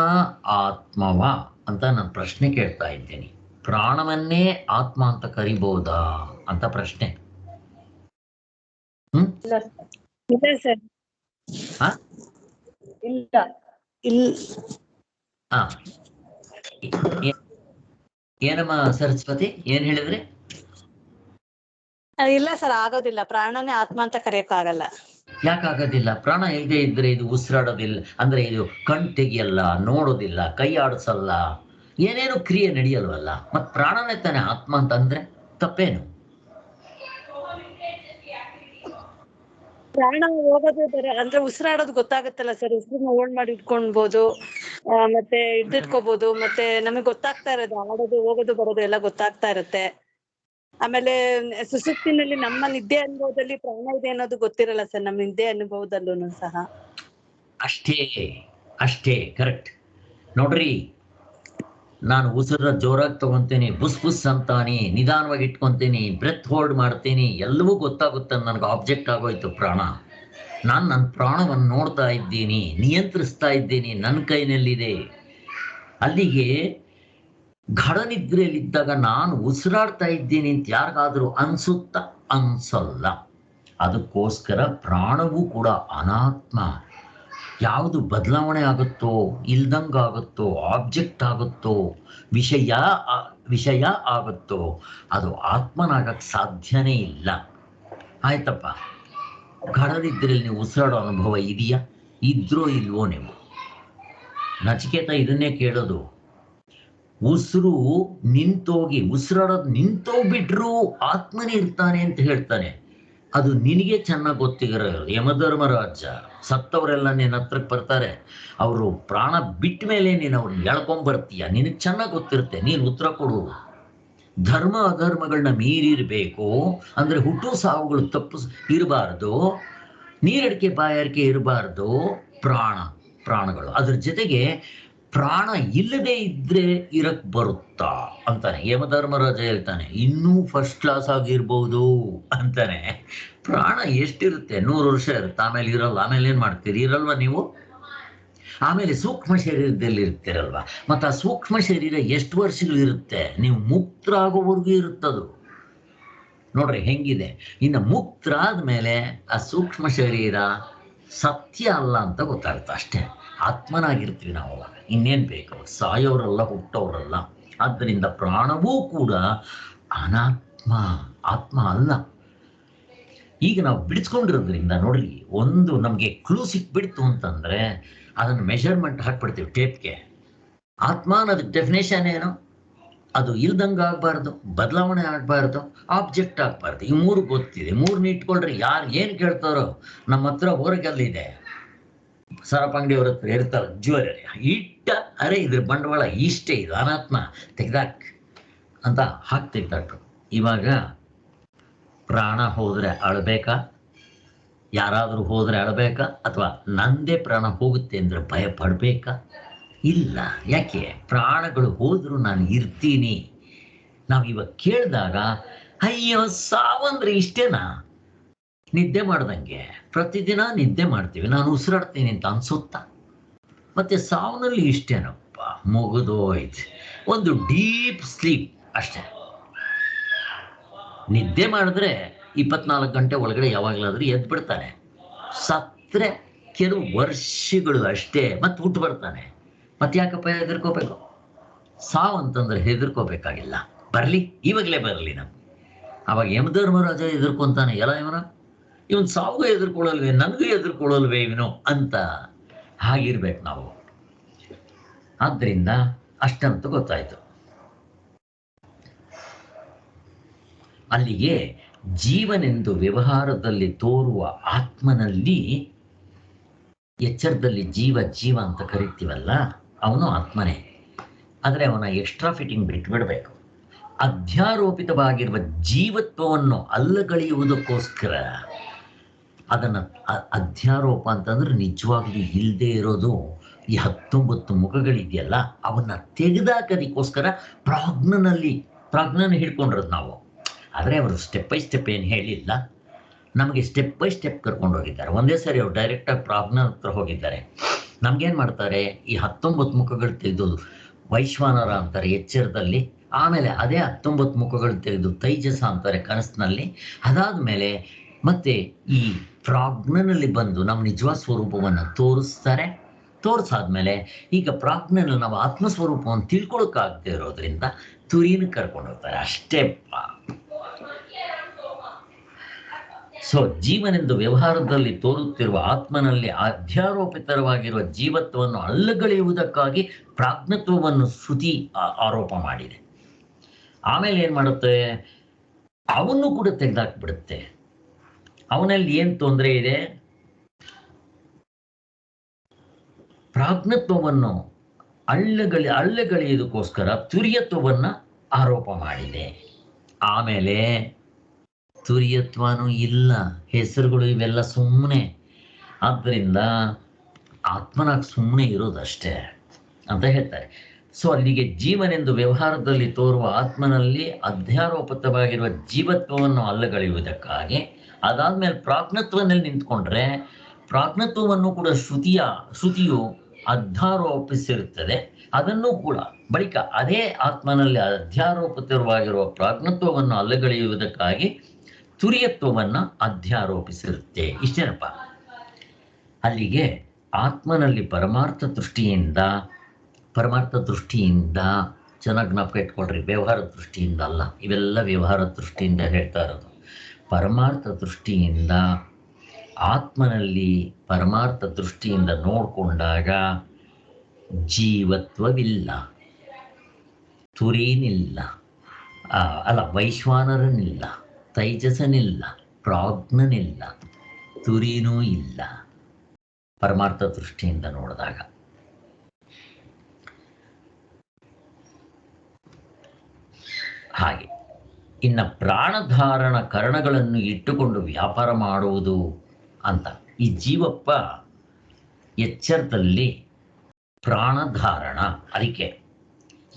ಆತ್ಮವ ಅಂತ ನಾನು ಪ್ರಶ್ನೆ ಕೇಳ್ತಾ ಇದ್ದೀನಿ. ಪ್ರಾಣವನ್ನೇ ಆತ್ಮ ಅಂತ ಕರಿಬಹುದಾ ಅಂತ ಪ್ರಶ್ನೆ. ಇಲ್ಲ ಸರ್, ಇಲ್ಲ. ಏನಮ್ಮ ಸರಸ್ವತಿ, ಏನ್ ಹೇಳಿದ್ರಿ? ಇಲ್ಲ ಸರ್, ಆಗೋದಿಲ್ಲ. ಪ್ರಾಣನೇ ಆತ್ಮ ಅಂತ ಕರೆಯಕ್ಕಾಗಲ್ಲ. ಯಾಕಾಗೋದಿಲ್ಲ? ಪ್ರಾಣ ಇಲ್ಲದೆ ಇದ್ರೆ ಇದು ಉಸಿರಾಡೋದಿಲ್ಲ ಅಂದ್ರೆ, ಇದು ಕಣ್ ತೆಗಿಯಲ್ಲ, ನೋಡೋದಿಲ್ಲ, ಕೈ ಆಡಿಸಲ್ಲ, ಏನೇನು ಕ್ರಿಯೆ ನಡೆಯಲ್ವಲ್ಲ. ಮತ್ ಪ್ರಾಣನೇ ತಾನೆ ಆತ್ಮ ಅಂತಂದ್ರೆ ತಪ್ಪೇನು? ಪ್ರಾಣ ಹೋಗೋದು ಅಂದ್ರೆ ಉಸಿರಾಡೋದು ಗೊತ್ತಾಗತ್ತಲ್ಲ ಸರ್. ಉಸಿರನ್ನ ಹೋಲ್ಡ್ ಮಾಡಿ ಇಟ್ಕೊಳ್ಬಹುದು, ಮತ್ತೆ ಹಿಡ್ದಿಟ್ಕೋಬಹುದು. ಮತ್ತೆ ನಮಗೆ ಗೊತ್ತಾಗ್ತಾ ಇರೋದು ಆಡೋದು, ಹೋಗೋದು, ಬರೋದು ಎಲ್ಲ ಗೊತ್ತಾಗ್ತಾ ಇರುತ್ತೆ. ಆಮೇಲೆ ಸುಸುಪ್ತಿನಲ್ಲಿ ನಮ್ಮ ನಿದ್ದೆ ಅನುಭವದಲ್ಲಿ ಪ್ರಾಣ ಇದೆ ಅನ್ನೋದು ಗೊತ್ತಿರಲ್ಲ ಸರ್, ನಮ್ಮ ನಿದ್ದೆ ಅನುಭವದಲ್ಲೂ ಸಹ. ಅಷ್ಟೇ ಕರೆಕ್ಟ್ ನೋಡ್ರಿ. ನಾನು ಉಸಿರ ಜೋರಾಗಿ ತಗೊಂತೀನಿ, ಬುಸ್ ಅಂತಾನಿ, ನಿಧಾನವಾಗಿ ಇಟ್ಕೊಂತೀನಿ, ಬ್ರೆತ್ ಹೋಲ್ಡ್ ಮಾಡ್ತೀನಿ, ಎಲ್ಲವೂ ಗೊತ್ತಾಗುತ್ತೆ. ನನಗೆ ಆಬ್ಜೆಕ್ಟ್ ಆಗೋಯ್ತು ಪ್ರಾಣ. ನಾನು ನನ್ನ ಪ್ರಾಣವನ್ನು ನೋಡ್ತಾ ಇದ್ದೀನಿ, ನಿಯಂತ್ರಿಸ್ತಾ ಇದ್ದೀನಿ, ನನ್ನ ಕೈನಲ್ಲಿದೆ. ಅಲ್ಲಿಗೆ ಗಾಢನಿದ್ರೆಯಲ್ಲಿದ್ದಾಗ ನಾನು ಉಸಿರಾಡ್ತಾ ಇದ್ದೀನಿ ಅಂತ ಯಾರಿಗಾದ್ರೂ ಅನ್ಸುತ್ತಾ? ಅನ್ಸಲ್ಲ. ಅದಕ್ಕೋಸ್ಕರ ಪ್ರಾಣವೂ ಕೂಡ ಅನಾತ್ಮ. ಯಾವುದು ಬದಲಾವಣೆ ಆಗುತ್ತೋ, ಇಲ್ದಂಗಾಗುತ್ತೋ, ಆಬ್ಜೆಕ್ಟ್ ಆಗುತ್ತೋ, ವಿಷಯ ಆಗುತ್ತೋ, ಅದು ಆತ್ಮನಾಗಕ್ಕೆ ಸಾಧ್ಯನೇ ಇಲ್ಲ. ಆಯ್ತಪ್ಪ, ಗಾಢನಿದ್ರೆಯಲ್ಲಿ ನೀವು ಉಸಿರಾಡೋ ಅನುಭವ ಇದೆಯಾ? ಇದ್ರೋ ಇಲ್ವೋ ನೀವು? ನಚಿಕೇತ ಇದನ್ನೇ ಕೇಳೋದು. ಉಸಿರು ನಿಂತೋಗಿ, ಉಸಿರಾಡೋದು ನಿಂತೋಗ್ಬಿಟ್ರು ಆತ್ಮನೇ ಇರ್ತಾನೆ ಅಂತ ಹೇಳ್ತಾನೆ. ಅದು ನಿನಗೆ ಚೆನ್ನಾಗಿ ಗೊತ್ತಿರೋದು. ಯಮಧರ್ಮರಾಜ ಸತ್ತವರೆಲ್ಲ ನಿನ್ನ ಹತ್ರಕ್ಕೆ ಬರ್ತಾರೆ, ಅವರು ಪ್ರಾಣ ಬಿಟ್ಟ ಮೇಲೆ ನೀನು ಅವ್ರನ್ನ ಎಳ್ಕೊಂಬರ್ತೀಯ, ನಿನಗೆ ಚೆನ್ನಾಗಿ ಗೊತ್ತಿರುತ್ತೆ, ನೀನು ಉತ್ತರ ಕೊಡು. ಧರ್ಮ ಅಧರ್ಮಗಳನ್ನ ಮೀರಿರಬೇಕು ಅಂದ್ರೆ ಹುಟ್ಟು ಸಾವುಗಳು ತಪ್ಪು ಇರಬಾರ್ದು, ನೀರಡಿಕೆ ಬಾಯಾರಿಕೆ ಇರಬಾರ್ದು. ಪ್ರಾಣಗಳು ಅದ್ರ ಜೊತೆಗೆ ಪ್ರಾಣ ಇಲ್ಲದೆ ಇದ್ರೆ ಇರಕ್ ಬರುತ್ತಾ ಅಂತಾನೆ ಯಮಧರ್ಮರಾಜ ಹೇಳ್ತಾನೆ. ಇನ್ನೂ ಫಸ್ಟ್ ಕ್ಲಾಸ್ ಆಗಿರ್ಬೋದು ಅಂತಾನೆ. ಪ್ರಾಣ ಎಷ್ಟಿರುತ್ತೆ? 100 ವರ್ಷ ಇರುತ್ತೆ, ಆಮೇಲೆ ಇರಲ್ಲ. ಆಮೇಲೆ ಏನ್ ಮಾಡ್ತೀರಿ? ಇರಲ್ವಾ ನೀವು? ಆಮೇಲೆ ಸೂಕ್ಷ್ಮ ಶರೀರದಲ್ಲಿ ಇರ್ತೀರಲ್ವಾ? ಮತ್ತು ಆ ಸೂಕ್ಷ್ಮ ಶರೀರ ಎಷ್ಟು ವರ್ಷಗಳಿರುತ್ತೆ? ನೀವು ಮುಕ್ತರಾಗೋವರೆಗೂ ಇರುತ್ತದು. ನೋಡ್ರಿ ಹೆಂಗಿದೆ. ಇನ್ನು ಮುಕ್ತರಾದ ಮೇಲೆ ಆ ಸೂಕ್ಷ್ಮ ಶರೀರ ಸತ್ಯ ಅಲ್ಲ ಅಂತ ಗೊತ್ತಾಗುತ್ತೆ ಅಷ್ಟೇ. ಆತ್ಮನಾಗಿರ್ತೀವಿ ನಾವು ಅವಾಗ. ಇನ್ನೇನು ಬೇಕು? ಸಾಯೋರಲ್ಲ, ಹುಟ್ಟೋರಲ್ಲ. ಆದ್ದರಿಂದ ಪ್ರಾಣವೂ ಕೂಡ ಅನಾತ್ಮ, ಆತ್ಮ ಅಲ್ಲ. ಈಗ ನಾವು ಬಿಡಿಸ್ಕೊಂಡಿರೋದ್ರಿಂದ ನೋಡ್ರಿ, ಒಂದು ನಮಗೆ ಕ್ಲೂ ಸಿಕ್ಬಿಡ್ತು ಅಂತಂದ್ರೆ ಅದನ್ನು ಮೆಷರ್ಮೆಂಟ್ ಹಾಕ್ಬಿಡ್ತೀವಿ ಟೇಪ್ಗೆ. ಆತ್ಮ ಅನ್ನೋದಕ್ಕೆ ಡೆಫಿನೇಷನ್ ಏನು? ಅದು ಇಲ್ದಂಗೆ ಆಗಬಾರ್ದು, ಬದಲಾವಣೆ ಆಗಬಾರ್ದು, ಆಬ್ಜೆಕ್ಟ್ ಆಗಬಾರ್ದು. ಈ 3 ಗೊತ್ತಿದೆ. 3 ಇಟ್ಕೊಳ್ರಿ. ಯಾರು ಏನು ಕೇಳ್ತಾರೋ, ನಮ್ಮ ಹತ್ರ ಹೊರಗಲ್ಲಿದೆ, ಸರಪ ಅಂಗಡಿಯವ್ರ ಹತ್ರ ಇರ್ತಾರ ಜ್ಯುವೆಲರಿ ಅರೆ ಇದ್ರ ಬಂಡವಾಳ ಇಷ್ಟೇ, ಇದು ಅನಾತ್ಮ, ತೆಗ್ದಾಕ್ ಅಂತ ಹಾಕಿ ತೆಗ್ದಾಕ್ರು. ಇವಾಗ ಪ್ರಾಣ ಹೋದ್ರೆ ಅಳಬೇಕಾ? ಯಾರಾದರೂ ಹೋದ್ರೆ ಅಳಬೇಕಾ? ಅಥವಾ ನಂದೇ ಪ್ರಾಣ ಹೋಗುತ್ತೆ ಅಂದ್ರೆ ಭಯ ಪಡ್ಬೇಕಾ? ಇಲ್ಲ. ಯಾಕೆ? ಪ್ರಾಣಗಳು ಹೋದ್ರು ನಾನು ಇರ್ತೀನಿ. ನಾವು ಇವಾಗ ಕೇಳಿದಾಗ ಅಯ್ಯೋ ಸಾವಂದ್ರೆ ಇಷ್ಟೇನಾ? ನಿದ್ದೆ ಮಾಡ್ದಂಗೆ ಪ್ರತಿದಿನ ನಿದ್ದೆ ಮಾಡ್ತೀವಿ, ನಾನು ಉಸಿರಾಡ್ತೀನಿ ಅಂತ ಅನ್ಸುತ್ತಾ? ಮತ್ತೆ ಸಾವನಲ್ಲಿ ಇಷ್ಟೇನಪ್ಪ, ಮುಗಿದೋಯ್ತು. ಒಂದು ಡೀಪ್ ಸ್ಲೀಪ್ ಅಷ್ಟೇ. ನಿದ್ದೆ ಮಾಡಿದ್ರೆ 24 ಗಂಟೆ ಒಳಗಡೆ ಯಾವಾಗಲಾದ್ರೂ ಎದ್ದು ಬಿಡ್ತಾನೆ. ಸತ್ರೆ ಕೆಲವು ವರ್ಷಗಳು ಅಷ್ಟೇ, ಮತ್ತೆ ಹುಟ್ಟು ಬರ್ತಾನೆ. ಮತ್ತೆ ಯಾಕಪ್ಪ ಹೆದರ್ಕೋಬೇಕು? ಸಾವು ಅಂತಂದ್ರೆ ಹೆದರ್ಕೋಬೇಕಾಗಿಲ್ಲ. ಬರಲಿ, ಇವಾಗಲೇ ಬರಲಿ. ನಮ್ಗೆ ಅವಾಗ ಯಮಧರ್ಮರಾಜ ಎದುರ್ಕೊಂತಾನೆ. ಎಲ್ಲ ಇವನ್ ಸಾವುಗೂ ಎದುರ್ಕೊಳ್ಳಲ್ವೇ, ನನಗೂ ಎದುರ್ಕೊಳ್ಳಲ್ವೇ ಇವನು ಅಂತ ಹಾಗಿರ್ಬೇಕು ನಾವು. ಆದ್ದರಿಂದ ಅಷ್ಟಂತೂ ಗೊತ್ತಾಯ್ತು. ಅಲ್ಲಿಗೆ ಜೀವನೆಂದು ವ್ಯವಹಾರದಲ್ಲಿ ತೋರುವ ಆತ್ಮನಲ್ಲಿ, ಎಚ್ಚರದಲ್ಲಿ ಜೀವ ಅಂತ ಕರಿತೀವಲ್ಲ, ಅವನು ಆತ್ಮನೇ. ಆದರೆ ಅವನ ಎಕ್ಸ್ಟ್ರಾ ಫಿಟ್ಟಿಂಗ್ ಬಿಟ್ಬಿಡ್ಬೇಕು. ಅಧ್ಯಾರೋಪಿತವಾಗಿರುವ ಜೀವತ್ವವನ್ನು ಅಲ್ಲಗಳೆಯುವುದಕ್ಕೋಸ್ಕರ ಅದನ್ನು ಅಧ್ಯಾರೋಪ ಅಂತಂದ್ರೆ ನಿಜವಾಗ್ಲೂ ಇಲ್ಲದೆ ಇರೋದು ಈ 19 ಮುಖಗಳಿದೆಯಲ್ಲ, ಅವನ್ನ ತೆಗೆದಾಕೋದಕ್ಕೋಸ್ಕರ ಪ್ರಾಜ್ಞನ ಹಿಡ್ಕೊಂಡಿರೋದು ನಾವು. ಆದರೆ ಅವರು ಸ್ಟೆಪ್ ಬೈ ಸ್ಟೆಪ್ ಏನು ಹೇಳಿಲ್ಲ, ನಮಗೆ ಸ್ಟೆಪ್ ಬೈ ಸ್ಟೆಪ್ ಕರ್ಕೊಂಡು ಹೋಗಿದ್ದಾರೆ. ಒಂದೇ ಸರಿ ಅವ್ರು ಡೈರೆಕ್ಟಾಗಿ ಪ್ರಾಜ್ಞನ ಹತ್ರ ಹೋಗಿದ್ದಾರೆ. ನಮ್ಗೇನು ಮಾಡ್ತಾರೆ? ಈ 19 ಮುಖಗಳು ತೆಗೆದು ವೈಶ್ವಾನರ ಅಂತಾರೆ ಎಚ್ಚರದಲ್ಲಿ, ಆಮೇಲೆ ಅದೇ 19 ಮುಖಗಳು ತೆಗೆದು ತೈಜಸ ಅಂತಾರೆ ಕನಸಿನಲ್ಲಿ. ಅದಾದಮೇಲೆ ಮತ್ತೆ ಈ ಪ್ರಾಜ್ಞನಲ್ಲಿ ಬಂದು ನಮ್ಮ ನಿಜವಾದ ಸ್ವರೂಪವನ್ನು ತೋರಿಸ್ತಾರೆ. ತೋರಿಸಾದ್ಮೇಲೆ ಈಗ ಪ್ರಾಜ್ಞನಲ್ಲಿ ನಾವು ಆತ್ಮಸ್ವರೂಪವನ್ನು ತಿಳ್ಕೊಳಕ್ಕಾಗದೇ ಇರೋದ್ರಿಂದ ತುರಿನ ಕರ್ಕೊಂಡು ಹೋಗ್ತಾರೆ ಅಷ್ಟೇ. ಸೊ ಜೀವನೆಂದು ವ್ಯವಹಾರದಲ್ಲಿ ತೋರುತ್ತಿರುವ ಆತ್ಮನಲ್ಲಿ ಅಧ್ಯಾರೋಪಿತವಾಗಿರುವ ಜೀವತ್ವವನ್ನು ಅಲ್ಲಗಳೆಯುವುದಕ್ಕಾಗಿ ಪ್ರಾಜ್ಞತ್ವವನ್ನು ಶ್ರುತಿ ಆರೋಪ ಮಾಡಿದೆ. ಆಮೇಲೆ ಏನ್ ಮಾಡುತ್ತೆ? ಅವನ್ನು ಕೂಡ ತೆಗೆದಾಕ್ಬಿಡುತ್ತೆ. ಅವನಲ್ಲಿ ಏನ್ ತೊಂದರೆ ಇದೆ? ಪ್ರಾಜ್ಞತ್ವವನ್ನು ಅಲ್ಲಗಳೆಯುವುದಕ್ಕೋಸ್ಕರ ತುರ್ಯತ್ವವನ್ನ ಆರೋಪ ಮಾಡಿದೆ. ಆಮೇಲೆ ತುರ್ಯತ್ವನೂ ಇಲ್ಲ, ಹೆಸರುಗಳು ಇವೆಲ್ಲ ಸುಮ್ಮನೆ. ಆದ್ದರಿಂದ ಆತ್ಮನಾಗ ಸುಮ್ಮನೆ ಇರೋದಷ್ಟೇ ಅಂತ ಹೇಳ್ತಾರೆ. ಸೊ ಅಲ್ಲಿಗೆ ಜೀವನೆಂದು ವ್ಯವಹಾರದಲ್ಲಿ ತೋರುವ ಆತ್ಮನಲ್ಲಿ ಅಧ್ಯಾರೋಪಿತವಾಗಿರುವ ಜೀವತ್ವವನ್ನು ಅಲ್ಲಗಳೆಯುವುದಕ್ಕಾಗಿ, ಅದಾದ್ಮೇಲೆ ಪ್ರಾಜ್ಞತ್ವದಲ್ಲಿ ನಿಂತ್ಕೊಂಡ್ರೆ ಪ್ರಾಜ್ಞತ್ವವನ್ನು ಕೂಡ ಶ್ರುತಿಯು ಅಧ್ಯಾರೋಪಿಸಿರುತ್ತದೆ. ಅದನ್ನು ಕೂಡ ಬಳಿಕ ಅದೇ ಆತ್ಮನಲ್ಲಿ ಅಧ್ಯಾರೋಪಿತವಾಗಿರುವ ಪ್ರಾಜ್ಞತ್ವವನ್ನು ಅಲ್ಲಗಳೆಯುವುದಕ್ಕಾಗಿ ತುರ್ಯತ್ವವನ್ನು ಅಧ್ಯಾರೋಪಿಸಿರುತ್ತೆ. ಇಷ್ಟೇನಪ್ಪ. ಅಲ್ಲಿಗೆ ಆತ್ಮನಲ್ಲಿ ಪರಮಾರ್ಥ ದೃಷ್ಟಿಯಿಂದ ಚೆನ್ನಾಗಿ ಜ್ಞಾಪಕ ಇಟ್ಕೊಳ್ರಿ. ವ್ಯವಹಾರ ದೃಷ್ಟಿಯಿಂದ ಅಲ್ಲ, ಇವೆಲ್ಲ ವ್ಯವಹಾರ ದೃಷ್ಟಿಯಿಂದ ಹೇಳ್ತಾ ಇರೋದು. ಪರಮಾರ್ಥ ದೃಷ್ಟಿಯಿಂದ, ಆತ್ಮನಲ್ಲಿ ಪರಮಾರ್ಥ ದೃಷ್ಟಿಯಿಂದ ನೋಡಿಕೊಂಡಾಗ ಜೀವತ್ವವಿಲ್ಲ, ತುರೀನಿಲ್ಲ, ವೈಶ್ವಾನರನಿಲ್ಲ, ತೈಜಸನಿಲ್ಲ, ಪ್ರಾಜ್ಞನಿಲ್ಲ, ತುರಿನೂ ಇಲ್ಲ ಪರಮಾರ್ಥ ದೃಷ್ಟಿಯಿಂದ ನೋಡಿದಾಗ. ಹಾಗೆ ಇನ್ನು ಪ್ರಾಣಧಾರಣ ಕರಣಗಳನ್ನು ಇಟ್ಟುಕೊಂಡು ವ್ಯಾಪಾರ ಮಾಡುವುದು ಅಂತ ಈ ಜೀವಪ್ಪ ಎಚ್ಚರದಲ್ಲಿ ಪ್ರಾಣಧಾರಣ. ಅದಕ್ಕೆ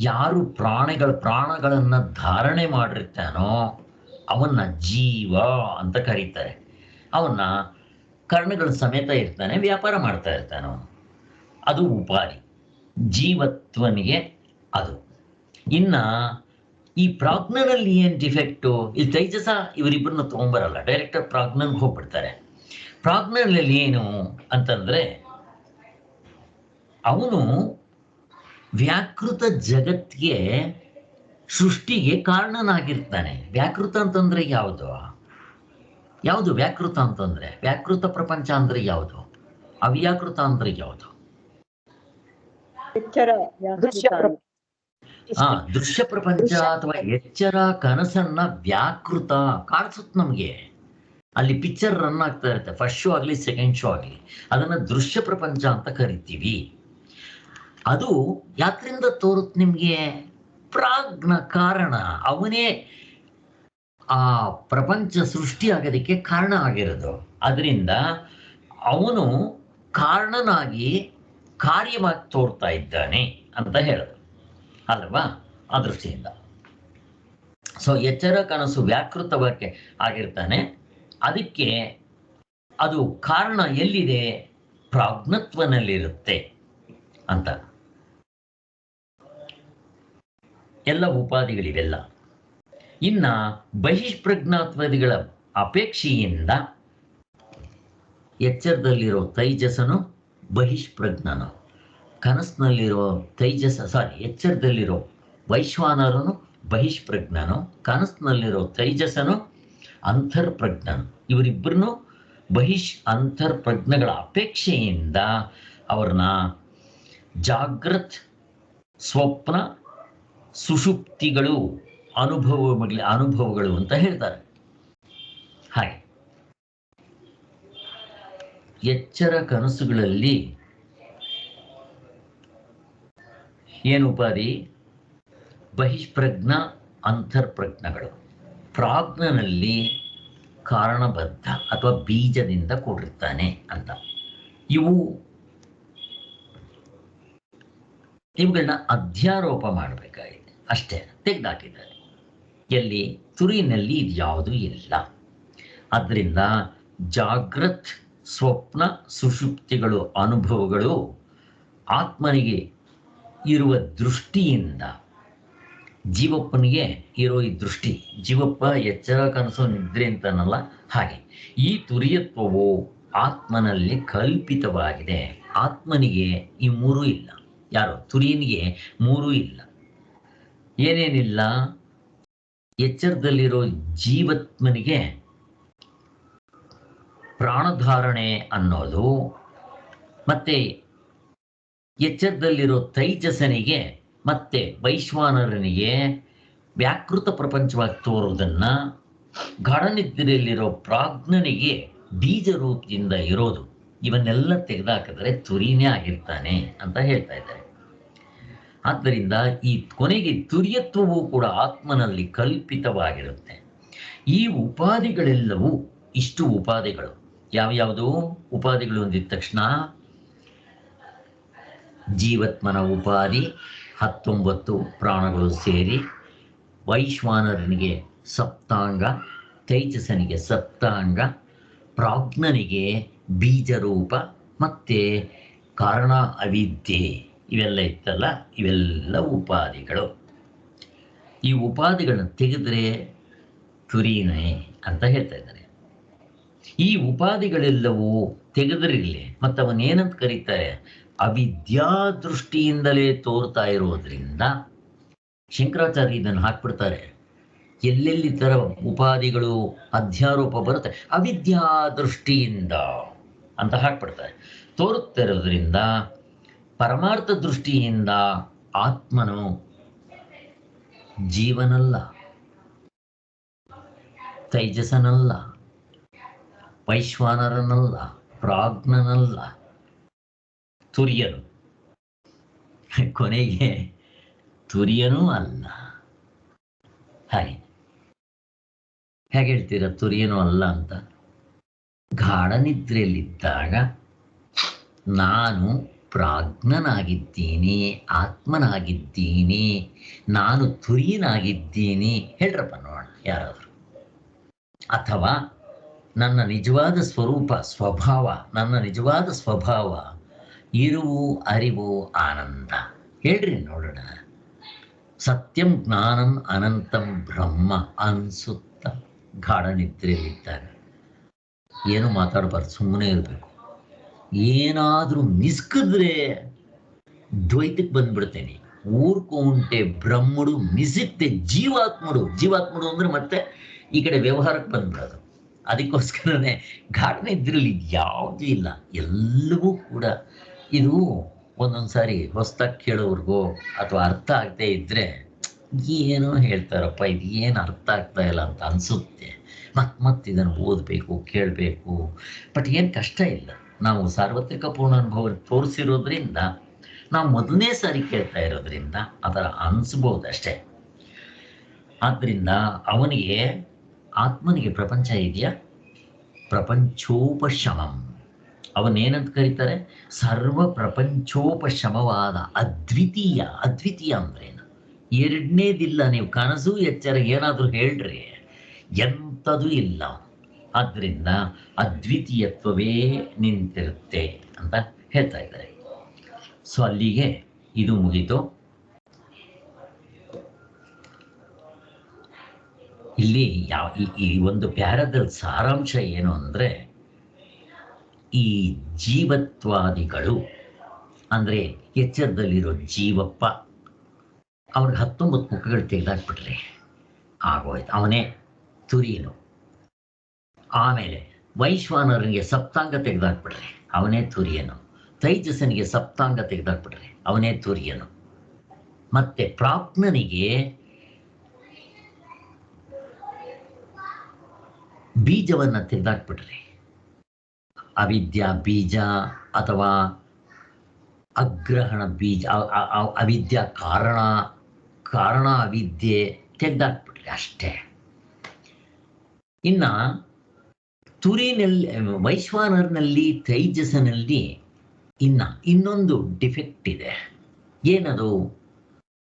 ಯಾರು ಪ್ರಾಣಗಳನ್ನು ಧಾರಣೆ ಮಾಡಿರ್ತಾನೋ ಅವನ್ನ ಜೀವ ಅಂತ ಕರೀತಾರೆ. ಅವನ್ನ ಕರ್ಣಗಳ ಸಮೇತ ಇರ್ತಾನೆ, ವ್ಯಾಪಾರ ಮಾಡ್ತಾ ಇರ್ತಾನೆ ಅವನು. ಅದು ಉಪಾಧಿ ಜೀವತ್ವನಿಗೆ ಅದು. ಇನ್ನ ಈ ಪ್ರಾಜ್ಞನಲ್ಲಿ ಏನು ಡಿಫೆಕ್ಟು? ಇಲ್ಲಿ ತೈಜಸ ಇವರಿಬ್ಬರನ್ನ ತೊಗೊಂಬರಲ್ಲ, ಡೈರೆಕ್ಟರ್ ಪ್ರಾಜ್ಞನ್ಗೆ ಹೋಗ್ಬಿಡ್ತಾರೆ. ಪ್ರಾಜ್ಞನಲ್ಲಿ ಏನು ಅಂತಂದ್ರೆ ಅವನು ವ್ಯಾಕೃತ ಜಗತ್ತಿಗೆ ಸೃಷ್ಟಿಗೆ ಕಾರಣನಾಗಿರ್ತಾನೆ. ವ್ಯಾಕೃತ ಅಂತಂದ್ರೆ ಯಾವುದು? ವ್ಯಾಕೃತ ಅಂತಂದ್ರೆ? ವ್ಯಾಕೃತ ಪ್ರಪಂಚ ಅಂದ್ರೆ ಯಾವುದು? ಅವ್ಯಾಕೃತ ಅಂದ್ರೆ ಯಾವುದು? ದೃಶ್ಯ ಪ್ರಪಂಚ ಅಥವಾ ಎಚ್ಚರ ಕನಸನ್ನ ವ್ಯಾಕೃತ ಕಾಣಿಸುತ್ತೆ ನಮ್ಗೆ. ಅಲ್ಲಿ ಪಿಕ್ಚರ್ ರನ್ ಆಗ್ತಾ ಇರುತ್ತೆ, ಫಸ್ಟ್ ಶೋ ಆಗಲಿ ಸೆಕೆಂಡ್ ಶೋ ಆಗಲಿ, ಅದನ್ನ ದೃಶ್ಯ ಪ್ರಪಂಚ ಅಂತ ಕರಿತೀವಿ. ಅದು ಯಾತ್ರಿಂದ ತೋರುತ್ತೆ ನಿಮ್ಗೆ? ಪ್ರಾಜ್ಞ ಕಾರಣ, ಅವನೇ ಆ ಪ್ರಪಂಚ ಸೃಷ್ಟಿ ಆಗೋದಕ್ಕೆ ಕಾರಣ ಆಗಿರೋದು. ಅದರಿಂದ ಅವನು ಕಾರಣನಾಗಿ ಕಾರ್ಯವಾಗಿ ತೋರ್ತಾ ಇದ್ದಾನೆ ಅಂತ ಹೇಳೋದು ಅಲ್ವಾ? ಆ ದೃಷ್ಟಿಯಿಂದ ಸೊ ಎಚ್ಚರ ಕನಸು ವ್ಯಾಕೃತವಾಗಿ ಆಗಿರ್ತಾನೆ. ಅದಕ್ಕೆ ಅದು ಕಾರಣ ಎಲ್ಲಿದೆ? ಪ್ರಾಜ್ಞತ್ವನಲ್ಲಿರುತ್ತೆ ಅಂತ. ಎಲ್ಲ ಉಪಾಧಿಗಳಿವೆಲ್ಲ. ಇನ್ನ ಬಹಿಷ್ಪ್ರಜ್ಞಾತ್ವಾದಿಗಳ ಅಪೇಕ್ಷೆಯಿಂದ ಎಚ್ಚರದಲ್ಲಿರೋ ತೈಜಸನು ಬಹಿಷ್ಪ್ರಜ್ಞನು, ಕನಸಿನಲ್ಲಿರೋ ಎಚ್ಚರದಲ್ಲಿರೋ ವೈಶ್ವಾನರನು ಬಹಿಷ್ಪ್ರಜ್ಞನು, ಕನಸಿನಲ್ಲಿರೋ ತೈಜಸನು ಅಂತರ್ಪ್ರಜ್ಞನು. ಇವರಿಬ್ಬರನ್ನು ಅಂತರ್ಪ್ರಜ್ಞಗಳ ಅಪೇಕ್ಷೆಯಿಂದ ಅವ್ರನ್ನ ಜಾಗೃತ್, ಸ್ವಪ್ನ, ಸುಷುಪ್ತಿಗಳು ಅನುಭವಗಳು ಅಂತ ಹೇಳ್ತಾರೆ. ಹಾಗೆ ಎಚ್ಚರ ಕನಸುಗಳಲ್ಲಿ ಏನು ಉಪಾಧಿ? ಬಹಿಷ್ಪ್ರಜ್ಞ, ಅಂತರ್ಪ್ರಜ್ಞಗಳು. ಪ್ರಾಜ್ಞನಲ್ಲಿ ಕಾರಣಬದ್ಧ ಅಥವಾ ಬೀಜದಿಂದ ಕೂಡಿರ್ತಾನೆ ಅಂತ. ಇವುಗಳನ್ನ ಅಧ್ಯಾರೋಪ ಮಾಡಬೇಕಾಗಿದೆ, ಅಷ್ಟೇ. ತೆಗೆದಾಕಿದ್ದಾರೆ. ಎಲ್ಲಿ? ತುರಿನಲ್ಲಿ ಇದು ಯಾವುದೂ ಇಲ್ಲ. ಆದ್ದರಿಂದ ಜಾಗೃತ್, ಸ್ವಪ್ನ, ಸುಷುಪ್ತಿಗಳು ಅನುಭವಗಳು ಆತ್ಮನಿಗೆ ಇರುವ ದೃಷ್ಟಿಯಿಂದ, ಜೀವಪ್ಪನಿಗೆ ಇರೋ ಈ ದೃಷ್ಟಿ, ಜೀವಪ್ಪ ಎಚ್ಚರ ಕನಸು ನಿದ್ರೆ ಅಂತನಲ್ಲ ಹಾಗೆ ಈ ತುರಿಯತ್ವವು ಆತ್ಮನಲ್ಲಿ ಕಲ್ಪಿತವಾಗಿದೆ. ಆತ್ಮನಿಗೆ ಈ ಮೂರೂ ಇಲ್ಲ. ಯಾರು? ತುರಿಯನಿಗೆ ಮೂರೂ ಇಲ್ಲ. ಏನೇನಿಲ್ಲ? ಎಚ್ಚರದಲ್ಲಿರೋ ಜೀವತ್ಮನಿಗೆ ಪ್ರಾಣಧಾರಣೆ ಅನ್ನೋದು, ಮತ್ತೆ ಎಚ್ಚರದಲ್ಲಿರೋ ತೈಜಸನಿಗೆ ಮತ್ತೆ ವೈಶ್ವಾನರನಿಗೆ ವ್ಯಾಕೃತ ಪ್ರಪಂಚವಾಗಿ ತೋರೋದನ್ನ, ಗಾಢನಿದ್ರೆಯಲ್ಲಿರೋ ಪ್ರಾಜ್ಞನಿಗೆ ಬೀಜ ರೂಪದಿಂದ ಇರೋದು, ಇವನ್ನೆಲ್ಲ ತೆಗೆದಾಕಿದ್ರೆ ತುರಿನೇ ಆಗಿರ್ತಾನೆ ಅಂತ ಹೇಳ್ತಾ ಇದ್ದಾರೆ. ಆದ್ದರಿಂದ ಈ ಕೊನೆಗೆ ತುರಿಯತ್ವವು ಕೂಡ ಆತ್ಮನಲ್ಲಿ ಕಲ್ಪಿತವಾಗಿರುತ್ತೆ. ಈ ಉಪಾಧಿಗಳೆಲ್ಲವೂ, ಇಷ್ಟು ಉಪಾಧಿಗಳು ಯಾವ್ಯಾವುದು? ಉಪಾಧಿಗಳು ಅಂದಿದ ತಕ್ಷಣ ಜೀವತ್ಮನ ಉಪಾಧಿ 19 ಪ್ರಾಣಗಳು ಸೇರಿ, ವೈಶ್ವಾನರನಿಗೆ ಸಪ್ತಾಂಗ, ತೈಜಸನಿಗೆ ಸಪ್ತಾಂಗ, ಪ್ರಾಜ್ಞನಿಗೆ ಬೀಜರೂಪ, ಮತ್ತೆ ಕಾರಣ ಅವಿದ್ಯೆ, ಇವೆಲ್ಲ ಇತ್ತಲ್ಲ, ಇವೆಲ್ಲ ಉಪಾಧಿಗಳು. ಈ ಉಪಾಧಿಗಳನ್ನ ತೆಗೆದ್ರೆ ತುರಿನೇ ಅಂತ ಹೇಳ್ತಾ ಇದ್ದಾರೆ. ಈ ಉಪಾಧಿಗಳೆಲ್ಲವೂ ತೆಗೆದ್ರಿರ್ಲಿ, ಮತ್ತು ಅವನೇನಂತ ಕರೀತಾರೆ? ಅವಿದ್ಯಾ ದೃಷ್ಟಿಯಿಂದಲೇ ತೋರ್ತಾ ಇರೋದ್ರಿಂದ ಶಂಕರಾಚಾರ್ಯ ಇದನ್ನು ಹಾಕ್ಬಿಡ್ತಾರೆ. ಎಲ್ಲೆಲ್ಲಿ ತರ ಉಪಾಧಿಗಳು ಅಧ್ಯಾರೋಪ ಬರುತ್ತೆ, ಅವಿದ್ಯಾ ದೃಷ್ಟಿಯಿಂದ ಅಂತ ಹಾಕ್ಬಿಡ್ತಾರೆ. ತೋರುತ್ತಿರೋದ್ರಿಂದ ಪರಮಾರ್ಥ ದೃಷ್ಟಿಯಿಂದ ಆತ್ಮನು ಜೀವನಲ್ಲ, ತೈಜಸನಲ್ಲ, ವೈಶ್ವಾನರನಲ್ಲ, ಪ್ರಾಜ್ಞನಲ್ಲ, ತುರ್ಯನು. ಕೊನೆಗೆ ತುರ್ಯನೂ ಅಲ್ಲ. ಹಾಗೆ ಹೇಗೆ ಹೇಳ್ತೀರ ತುರ್ಯನೂ ಅಲ್ಲ ಅಂತ? ಗಾಢನಿದ್ರೆಯಲ್ಲಿದ್ದಾಗ ನಾನು ಪ್ರಾಜ್ಞನಾಗಿದ್ದೀನಿ, ಆತ್ಮನಾಗಿದ್ದೀನಿ, ನಾನು ತುರ್ಯನಾಗಿದ್ದೀನಿ ಹೇಳ್ರಪ್ಪ ನೋಡೋಣ ಯಾರಾದರೂ. ಅಥವಾ ನನ್ನ ನಿಜವಾದ ಸ್ವಭಾವ, ನನ್ನ ನಿಜವಾದ ಸ್ವಭಾವ ಇರುವು, ಅರಿವು, ಆನಂದ ಹೇಳ್ರಿ ನೋಡೋಣ. ಸತ್ಯಂ ಜ್ಞಾನಂ ಅನಂತಂ ಬ್ರಹ್ಮ ಅನ್ಸುತ್ತ ಗಾಢನಿದ್ರೆಯಲ್ಲಿದ್ದಾಗ ಏನು ಮಾತಾಡಬಾರ್ದು, ಸುಮ್ಮನೆ ಇರಬೇಕು. ಏನಾದರೂ ಮಿಸ್ಕಿದ್ರೆ ದ್ವೈತಕ್ಕೆ ಬಂದ್ಬಿಡ್ತೇನೆ. ಊರ್ಕೊಂಡೆ ಬ್ರಹ್ಮಡು, ಮಿಸಿಕ್ತೆ ಜೀವಾತ್ಮಡು ಅಂದ್ರೆ ಮತ್ತೆ ಈ ಕಡೆ ವ್ಯವಹಾರಕ್ಕೆ ಬಂದ್ಬಿಡೋದು. ಅದಕ್ಕೋಸ್ಕರನೇ ಗಾಢನಿದ್ರೆಯಲ್ಲಿ ಯಾವುದೂ ಇಲ್ಲ, ಎಲ್ಲವೂ ಕೂಡ. ಇದು ಒಂದೊಂದ್ಸಾರಿ ಹೊಸ್ದಾಗಿ ಕೇಳೋವ್ರಿಗೋ ಅಥವಾ ಅರ್ಥ ಆಗದೆ ಇದ್ರೆ ಏನೋ ಹೇಳ್ತಾರಪ್ಪ, ಇದು ಏನು ಅರ್ಥ ಆಗ್ತಾ ಇಲ್ಲ ಅಂತ ಅನಿಸುತ್ತೆ. ಮತ್ತೆ ಇದನ್ನು ಓದಬೇಕು, ಕೇಳಬೇಕು. ಬಟ್ ಏನು ಕಷ್ಟ ಇಲ್ಲ. ನಾವು ಸಾರ್ವತ್ರಿಕ ಪೂರ್ಣ ಅನುಭವ ತೋರಿಸಿರೋದ್ರಿಂದ, ನಾವು ಮೊದಲನೇ ಸಾರಿ ಕೇಳ್ತಾ ಇರೋದ್ರಿಂದ ಅದರ ಅನಿಸ್ಬೋದು ಅಷ್ಟೇ. ಆದ್ದರಿಂದ ಅವನಿಗೆ, ಆತ್ಮನಿಗೆ ಪ್ರಪಂಚ ಇದೆಯಾ? ಪ್ರಪಂಚೋಪಶಮಂ. ಅವನೇನಂತ ಕರೀತಾರೆ? ಸರ್ವ ಪ್ರಪಂಚೋಪಶಮವಾದ ಅದ್ವಿತೀಯ. ಅದ್ವಿತೀಯ ಅಂದ್ರೇನು? ಎರಡನೇದಿಲ್ಲ. ನೀವು ಕನಸು ಎಚ್ಚರ ಏನಾದರೂ ಹೇಳ್ರಿ, ಎಂಥದೂ ಇಲ್ಲ. ಆದ್ದರಿಂದ ಅದ್ವಿತೀಯತ್ವವೇ ನಿಂತಿರುತ್ತೆ ಅಂತ ಹೇಳ್ತಾ ಇದ್ದಾರೆ. ಸೊ ಅಲ್ಲಿಗೆ ಇದು ಮುಗೀತು. ಇಲ್ಲಿ ಈ ಒಂದು ಪ್ಯಾರದಲ್ಲಿ ಸಾರಾಂಶ ಏನು ಅಂದರೆ, ಈ ಜೀವತ್ವಾದಿಗಳು ಅಂದರೆ ಎಚ್ಚರದಲ್ಲಿರೋ ಜೀವಪ್ಪ, ಅವ್ರಿಗೆ 19 ಮುಖಗಳು ತೆಗೆದಾಕ್ಬಿಟ್ರೆ ಆಗೋಯ್ತು, ಅವನೇ ತುರಿಯನು. ಆಮೇಲೆ ವೈಶ್ವಾನರನಿಗೆ ಸಪ್ತಾಂಗ ತೆಗೆದಾಕ್ಬಿಟ್ರೆ ಅವನೇ ತುರಿಯನು. ತೈಜಸನಿಗೆ ಸಪ್ತಾಂಗ ತೆಗೆದಾಕ್ಬಿಟ್ರೆ ಅವನೇ ತುರಿಯನು. ಮತ್ತೆ ಪ್ರಾಜ್ಞನಿಗೆ ಬೀಜವನ್ನು ತೆಗೆದಾಕ್ಬಿಟ್ರೆ, ಅವಿದ್ಯಾ ಬೀಜ ಅಥವಾ ಅಗ್ರಹಣ ಬೀಜ, ಅವಿದ್ಯಾ ಕಾರಣ ಅವಿದ್ಯೆ ತೆಗೆದಾಕ್ಬಿಟ್ರೆ ಅಷ್ಟೇ. ಇನ್ನು ತುರಿನಲ್ಲಿ, ವೈಶ್ವಾನರ್ನಲ್ಲಿ, ತೈಜಸನಲ್ಲಿ ಇನ್ನೊಂದು ಡಿಫೆಕ್ಟ್ ಇದೆ. ಏನದು?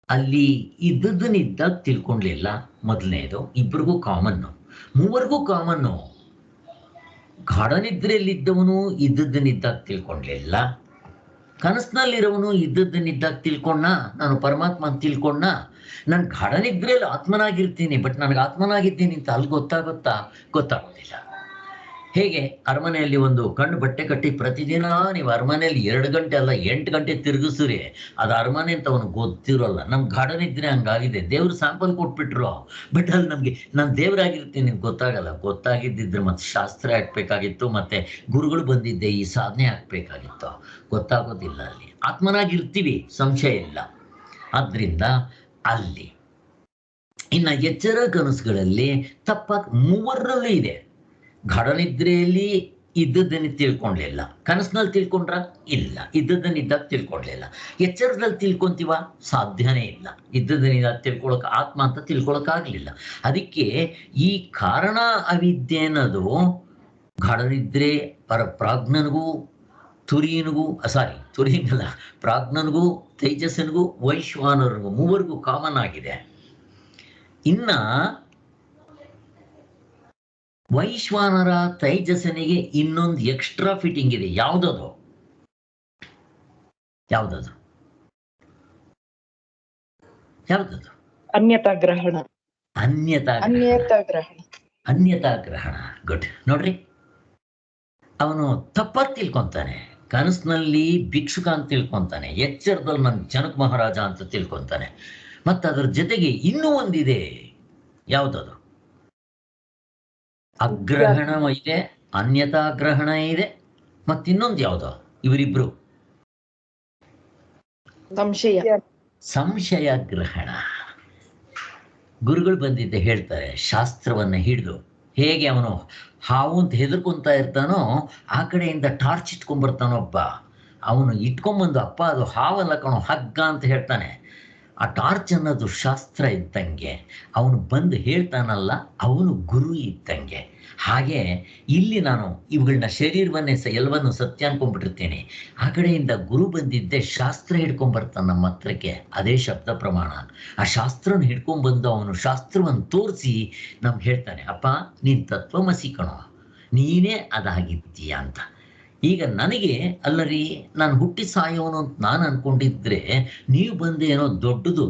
ಅಲ್ಲಿ ಇದ್ದದ್ದನ್ನಿದ್ದಾಗ ತಿಳ್ಕೊಂಡ್ಲಿಲ್ಲ. ಮೊದಲನೇದು ಇಬ್ಬರಿಗೂ ಕಾಮನ್ನು, ಮೂವರಿಗೂ ಕಾಮನ್ನು. ಗಾಢನಿದ್ರೆಯಲ್ಲಿದ್ದವನು ಇದ್ದದ್ದನ್ನಿದ್ದಾಗ ತಿಳ್ಕೊಂಡ್ಲಿಲ್ಲ. ಕನಸಿನಲ್ಲಿರೋವನು ಇದ್ದದ್ದನ್ನಿದ್ದಾಗ ತಿಳ್ಕೊಂಡ, ನಾನು ಪರಮಾತ್ಮ ಅಂತ ತಿಳ್ಕೊಂಡ. ನಾನು ಗಾಢನಿದ್ರೆಯಲ್ಲಿ ಆತ್ಮನಾಗಿರ್ತೀನಿ, ಬಟ್ ನನಗೆ ಆತ್ಮನಾಗಿದ್ದೀನಿ ಅಂತ ಅಲ್ಲಿ ಗೊತ್ತಾಗೋದಿಲ್ಲ. ಹೇಗೆ ಅರಮನೆಯಲ್ಲಿ ಒಂದು ಕಣ್ಣು ಬಟ್ಟೆ ಕಟ್ಟಿ ಪ್ರತಿದಿನ ನೀವು ಅರಮನೆಯಲ್ಲಿ 2 ಗಂಟೆ ಅಲ್ಲ 8 ಗಂಟೆ ತಿರುಗಿಸ್ರಿ, ಅದು ಅರಮನೆ ಅಂತ ಅವನಿಗೆ ಗೊತ್ತಿರೋಲ್ಲ. ನಮ್ಗೆ ಗಾಢನಿದ್ರೆ ಹಂಗಾಗಿದೆ. ದೇವ್ರು ಸ್ಯಾಂಪಲ್ ಕೊಟ್ಬಿಟ್ರು, ಬಟ್ ಅಲ್ಲಿ ನಮಗೆ ನಾನು ದೇವರಾಗಿರ್ತೀನಿ ಗೊತ್ತಾಗಲ್ಲ. ಗೊತ್ತಾಗಿದ್ದಿದ್ರೆ ಮತ್ತೆ ಶಾಸ್ತ್ರ ಹಾಕ್ಬೇಕಾಗಿತ್ತು, ಮತ್ತೆ ಗುರುಗಳು ಬಂದಿದ್ದೆ ಈ ಸಾಧನೆ ಹಾಕ್ಬೇಕಾಗಿತ್ತು. ಗೊತ್ತಾಗೋದಿಲ್ಲ. ಅಲ್ಲಿ ಆತ್ಮನಾಗಿರ್ತೀವಿ, ಸಂಶಯ ಇಲ್ಲ. ಆದ್ರಿಂದ ಅಲ್ಲಿ ಇನ್ನು ಎಚ್ಚರ ಕನಸುಗಳಲ್ಲಿ ತಪ್ಪಾಗಿ ಮೂವರಲ್ಲೂ ಇದೆ. ಗಾಢನಿದ್ರೆಯಲ್ಲಿ ಇದ್ದದ್ದನ್ನು ತಿಳ್ಕೊಂಡ್ಲಿಲ್ಲ, ಕನಸಿನಲ್ಲಿ ತಿಳ್ಕೊಂಡ್ರ ಇಲ್ಲ, ಇದ್ದದ್ದನ್ನಿದ್ದಾಗ ತಿಳ್ಕೊಂಡ್ಲಿಲ್ಲ. ಎಚ್ಚರದಲ್ಲಿ ತಿಳ್ಕೊಂತೀವ? ಸಾಧ್ಯನೇ ಇಲ್ಲ. ಇದ್ದದ್ದನ್ನಿದ್ದಾಗ ತಿಳ್ಕೊಳಕ್, ಆತ್ಮ ಅಂತ ತಿಳ್ಕೊಳಕ್ಕಾಗಲಿಲ್ಲ. ಅದಕ್ಕೆ ಈ ಕಾರಣ ಅವಿದ್ಯೆ ಅನ್ನೋದು ಗಾಢನಿದ್ರೆ ಪ್ರಾಜ್ಞನಿಗೂ ತುರಿಯನಿಗಲ್ಲ, ಪ್ರಾಜ್ಞನಿಗೂ ತೈಜಸ್ಸನಿಗೂ ವೈಶ್ವಾನರಿಗೂ ಮೂವರಿಗೂ ಕಾಮನ್ ಆಗಿದೆ. ಇನ್ನ ವೈಶ್ವಾನರ ತೈಜಸನಿಗೆ ಇನ್ನೊಂದು ಎಕ್ಸ್ಟ್ರಾ ಫಿಟ್ಟಿಂಗ್ ಇದೆ. ಯಾವುದದು? ಅನ್ಯತಾ ಗ್ರಹಣ. ಅನ್ಯತಾ ಗ್ರಹಣ. ಗುಡ್. ನೋಡ್ರಿ, ಅವನು ತಪ್ಪಾಗಿ ತಿಳ್ಕೊಂತಾನೆ. ಕನಸಿನಲ್ಲಿ ಭಿಕ್ಷುಕ ಅಂತ ತಿಳ್ಕೊಂತಾನೆ, ಎಚ್ಚರದಲ್ಲಿ ನನ್ನ ಜನಕ ಮಹಾರಾಜ ಅಂತ ತಿಳ್ಕೊಂತಾನೆ. ಮತ್ತು ಅದರ ಜೊತೆಗೆ ಇನ್ನೂ ಒಂದಿದೆ. ಯಾವುದದು? ಅಗ್ರಹಣ ಇದೆ, ಅನ್ಯತಾ ಗ್ರಹಣ ಇದೆ, ಮತ್ತಿನ್ನೊಂದು ಯಾವುದು? ಇವರಿಬ್ರು ಸಂಶಯ ಗ್ರಹಣ. ಗುರುಗಳು ಬಂದಿದ್ದೆ ಹೇಳ್ತಾರೆ, ಶಾಸ್ತ್ರವನ್ನ ಹಿಡಿದು ಹೇಗೆ ಅವನು ಹಾವು ಅಂತ ಹೆದರ್ಕೊಂತ ಇರ್ತಾನೋ ಆ ಕಡೆಯಿಂದ ಟಾರ್ಚ್ ಇಟ್ಕೊಂಡ್ಬರ್ತಾನೊಬ್ಬ. ಅವನು ಇಟ್ಕೊಂಬಂದು ಅಪ್ಪ ಅದು ಹಾವಲ್ಲ ಕಣೋ ಹಗ್ಗ ಅಂತ ಹೇಳ್ತಾನೆ. ಆ ಟಾರ್ಚ್ ಅನ್ನೋದು ಶಾಸ್ತ್ರ ಇದ್ದಂಗೆ, ಅವನು ಬಂದು ಹೇಳ್ತಾನಲ್ಲ ಅವನು ಗುರು ಇದ್ದಂಗೆ. ಹಾಗೆ ಇಲ್ಲಿ ನಾನು ಇವುಗಳನ್ನ ಶರೀರವನ್ನೇ ಎಲ್ಲವನ್ನು ಸತ್ಯ ಅನ್ಕೊಂಡ್ಬಿಟ್ಟಿರ್ತೀನಿ. ಆ ಕಡೆಯಿಂದ ಗುರು ಬಂದಿದ್ದೆ ಶಾಸ್ತ್ರ ಹಿಡ್ಕೊಂಡ್ಬರ್ತಾನೆ ನಮ್ಮ ಹತ್ರಕ್ಕೆ, ಅದೇ ಶಬ್ದ ಪ್ರಮಾಣ. ಆ ಶಾಸ್ತ್ರನ ಹಿಡ್ಕೊಂಡ್ಬಂದು ಅವನು ಶಾಸ್ತ್ರವನ್ನು ತೋರಿಸಿ ನಮ್ಗೆ ಹೇಳ್ತಾನೆ, ಅಪ್ಪ ನೀನು ತತ್ವಮಸಿ ಕಣೋ, ನೀನೇ ಅದಾಗಿದ್ದೀಯ ಅಂತ. ಈಗ ನನಗೆ ಅಲ್ಲರಿ ನಾನು ಹುಟ್ಟಿ ಸಾಯೋನು ಅಂತ ನಾನು ಅನ್ಕೊಂಡಿದ್ರೆ ನೀವು ಬಂದು ಏನೋ ದೊಡ್ಡದು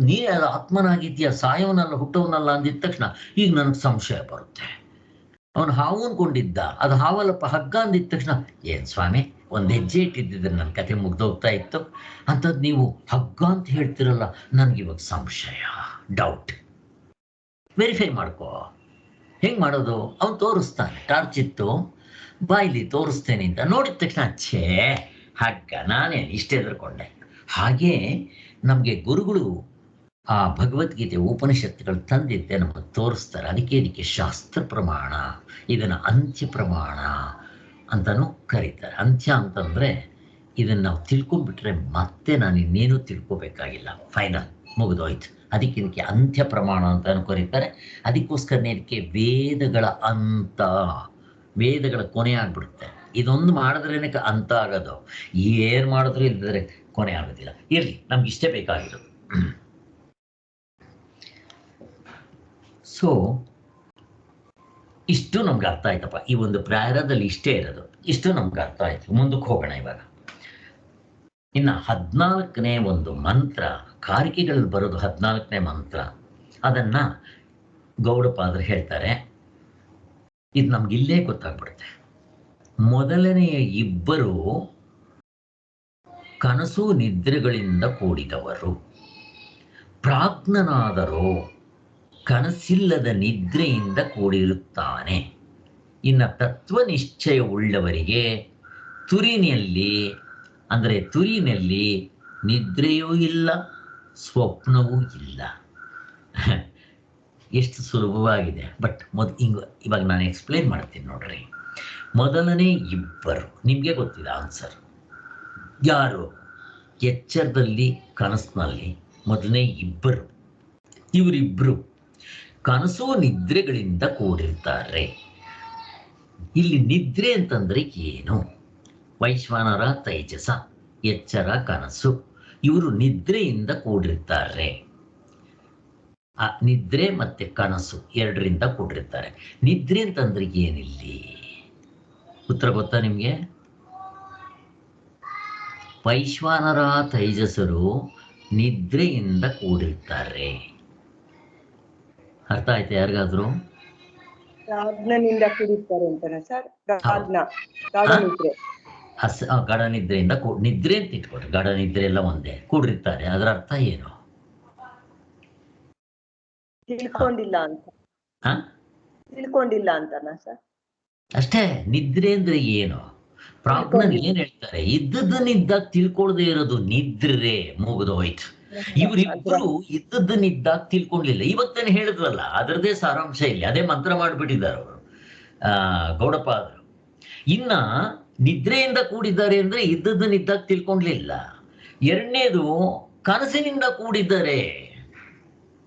ನೀ ಆತ್ಮನಾಗಿದ್ದೀಯ, ಸಾಯೋನಲ್ಲ ಹುಟ್ಟೋನಲ್ಲ ಅಂದಿದ ತಕ್ಷಣ ಈಗ ನನಗೆ ಸಂಶಯ ಬರುತ್ತೆ. ಅವನು ಹಾವು ಅನ್ಕೊಂಡಿದ್ದ, ಅದು ಹಾವಲ್ಲಪ್ಪ ಹಗ್ಗ ಅಂದಿದ ತಕ್ಷಣ ಏನ್ ಸ್ವಾಮಿ ಒಂದು ಹೆಜ್ಜೆ ಇಟ್ಟಿದ್ದಿದ್ರೆ ನನ್ನ ಕತೆ ಮುಗ್ದೋಗ್ತಾ ಇತ್ತು. ಅಂಥದ್ದು ನೀವು ಹಗ್ಗ ಅಂತ ಹೇಳ್ತಿರಲ್ಲ, ನನಗಿವಾಗ ಸಂಶಯ, ಡೌಟ್. ವೆರಿಫೈ ಮಾಡ್ಕೋ. ಹೆಂಗೆ ಮಾಡೋದು? ಅವನು ತೋರಿಸ್ತಾನೆ, ಟಾರ್ಚ್ ಇತ್ತು, ಬಾಯಿಲಿ ತೋರಿಸ್ತೇನೆ ಅಂತ. ನೋಡಿದ ತಕ್ಷಣ ಛೇ ಹಗ್ಗ, ನಾನೇನು ಇಷ್ಟೇ ಎದುರ್ಕೊಂಡೆ. ಹಾಗೇ ನಮಗೆ ಗುರುಗಳು ಆ ಭಗವದ್ಗೀತೆ ಉಪನಿಷತ್ತುಗಳು ತಂದಿದ್ದೆ ನಮಗೆ ತೋರಿಸ್ತಾರೆ. ಇದಕ್ಕೆ ಶಾಸ್ತ್ರ ಪ್ರಮಾಣ, ಇದನ್ನು ಅಂತ್ಯ ಪ್ರಮಾಣ ಅಂತಲೂ ಕರೀತಾರೆ. ಅಂತ್ಯ ಅಂತಂದರೆ ಇದನ್ನು ನಾವು ತಿಳ್ಕೊಂಡ್ಬಿಟ್ರೆ ಮತ್ತೆ ನಾನು ಇನ್ನೇನು ತಿಳ್ಕೊಬೇಕಾಗಿಲ್ಲ, ಫೈನಲ್ ಮುಗಿದೋಯ್ತು. ಇದಕ್ಕೆ ಅಂತ್ಯ ಪ್ರಮಾಣ ಅಂತಲೂ ಕರೀತಾರೆ. ಅದಕ್ಕೋಸ್ಕರನೇ ಇದಕ್ಕೆ ವೇದಗಳ ಅಂತ, ವೇದಗಳ ಕೊನೆ ಆಗ್ಬಿಡುತ್ತೆ. ಇದೊಂದು ಮಾಡಿದ್ರೇನೆ ಅಂತ ಆಗೋದು, ಏನು ಮಾಡಿದ್ರು ಇಲ್ಲದ್ರೆ ಕೊನೆ ಆಗೋದಿಲ್ಲ. ಇರಲಿ, ನಮ್ಗೆ ಇಷ್ಟೇ ಬೇಕಾಗಿರೋದು. ಸೊ ಇಷ್ಟು ನಮ್ಗೆ ಅರ್ಥ ಆಯ್ತಪ್ಪ. ಈ ಒಂದು ಪ್ರಾಯದಲ್ಲಿ ಇಷ್ಟೇ ಇರೋದು, ಇಷ್ಟು ನಮ್ಗೆ ಅರ್ಥ ಆಯ್ತು. ಮುಂದಕ್ಕೆ ಹೋಗೋಣ ಇವಾಗ. ಇನ್ನು 14ನೇ ಒಂದು ಮಂತ್ರ, ಕಾರಿಕೆಗಳಲ್ಲಿ ಬರೋದು 14ನೇ ಮಂತ್ರ, ಅದನ್ನ ಗೌಡಪಾದರು ಹೇಳ್ತಾರೆ. ಇದು ನಮ್ಗೆ ಇಲ್ಲೇ ಗೊತ್ತಾಗ್ಬಿಡುತ್ತೆ. ಮೊದಲನೆಯ ಇಬ್ಬರು ಕನಸು ನಿದ್ರೆಗಳಿಂದ ಕೂಡಿದವರು, ಪ್ರಾಜ್ಞನಾದರೂ ಕನಸಿಲ್ಲದ ನಿದ್ರೆಯಿಂದ ಕೂಡಿರುತ್ತಾನೆ. ಇನ್ನು ತತ್ವ ನಿಶ್ಚಯವುಳ್ಳವರಿಗೆ ತುರಿನಲ್ಲಿ ನಿದ್ರೆಯೂ ಇಲ್ಲ, ಸ್ವಪ್ನವೂ ಇಲ್ಲ. ಎಷ್ಟು ಸುಲಭವಾಗಿದೆ. ಬಟ್ ಇವಾಗ ನಾನು ಎಕ್ಸ್ಪ್ಲೇನ್ ಮಾಡ್ತೀನಿ ನೋಡ್ರಿ. ಮೊದಲನೇ ಇಬ್ಬರು, ನಿಮಗೆ ಗೊತ್ತಿದೆ ಆನ್ಸರ್ ಯಾರು? ಎಚ್ಚರದಲ್ಲಿ ಕನಸಿನಲ್ಲಿ ಮೊದಲನೇ ಇಬ್ಬರು, ಇವರಿಬ್ಬರು ಕನಸು ನಿದ್ರೆಗಳಿಂದ ಕೂಡಿರ್ತಾರೆ. ಇಲ್ಲಿ ನಿದ್ರೆ ಅಂತಂದ್ರೆ ಏನು? ವೈಶ್ವಾನರ ತೈಜಸ, ಎಚ್ಚರ ಕನಸು, ಇವರು ನಿದ್ರೆಯಿಂದ ಕೂಡಿರ್ತಾರೆ. ಆ ನಿದ್ರೆ ಮತ್ತೆ ಕನಸು ಎರಡರಿಂದ ಕೂಡಿರ್ತಾರೆ. ನಿದ್ರೆ ಅಂತಂದ್ರೆ ಏನಿಲ್ಲಿ? ಉತ್ತರ ಗೊತ್ತಾ ನಿಮ್ಗೆ? ವೈಶ್ವಾನರ ತೈಜಸರು ನಿದ್ರೆಯಿಂದ ಕೂಡಿರ್ತಾರೆ. ಅರ್ಥ ಆಯ್ತಾ ಯಾರಿಗಾದ್ರು? ಪ್ರಾಜ್ಞನಿಂದ ಕೂಡಿರ್ತಾರೆ ಅಂತಾನೆ ಸರ್? ಗಾಢ ನಿದ್ರೆಯಿಂದ ನಿದ್ರೆ ಅಂತ ಇಟ್ಕೊಟ್ರೆ, ಗಾಢ ನಿದ್ರೆ ಎಲ್ಲ ಒಂದೇ, ಕೂಡಿರ್ತಾರೆ. ಅದರ ಅರ್ಥ ಏನು? ತಿಳ್ಕೊಂಡಿಲ್ಲ ಅಂತ. ತಿಳ್ಕೊಂಡಿಲ್ಲ ಅಂತನಾ ಸರ್? ಅಷ್ಟೇ. ನಿದ್ರೆ ಅಂದ್ರೆ ಏನು? ಪ್ರಾಜ್ಞನ್ ಏನ್ ಹೇಳ್ತಾರೆ? ಇದ್ದದ್ದನ್ನಿದ್ದಾಗ ತಿಳ್ಕೊಳ್ದೇ ಇರೋದು ನಿದ್ರೆ, ಮುಗಿದೋಯ್ತು. ಇವರಿಬ್ರು ಇದ್ದದ್ದನ್ನಿದ್ದಾಗ ತಿಳ್ಕೊಂಡಿಲ್ಲ. ಇವತ್ತೇನೆ ಹೇಳಿದ್ರಲ್ಲ, ಅದರದೇ ಸಾರಾಂಶ ಇಲ್ಲಿ, ಅದೇ ಮಂತ್ರ ಮಾಡಿಬಿಟ್ಟಿದ್ದಾರೆ ಅವರು ಗೌಡಪಾದರು. ಇನ್ನ ನಿದ್ರೆಯಿಂದ ಕೂಡಿದ್ದಾರೆ ಅಂದ್ರೆ ಇದ್ದದ್ದನ್ನಿದ್ದಾಗ ತಿಳ್ಕೊಂಡ್ಲಿಲ್ಲ. ಎರಡನೇದು ಕನಸಿನಿಂದ ಕೂಡಿದ್ದಾರೆ.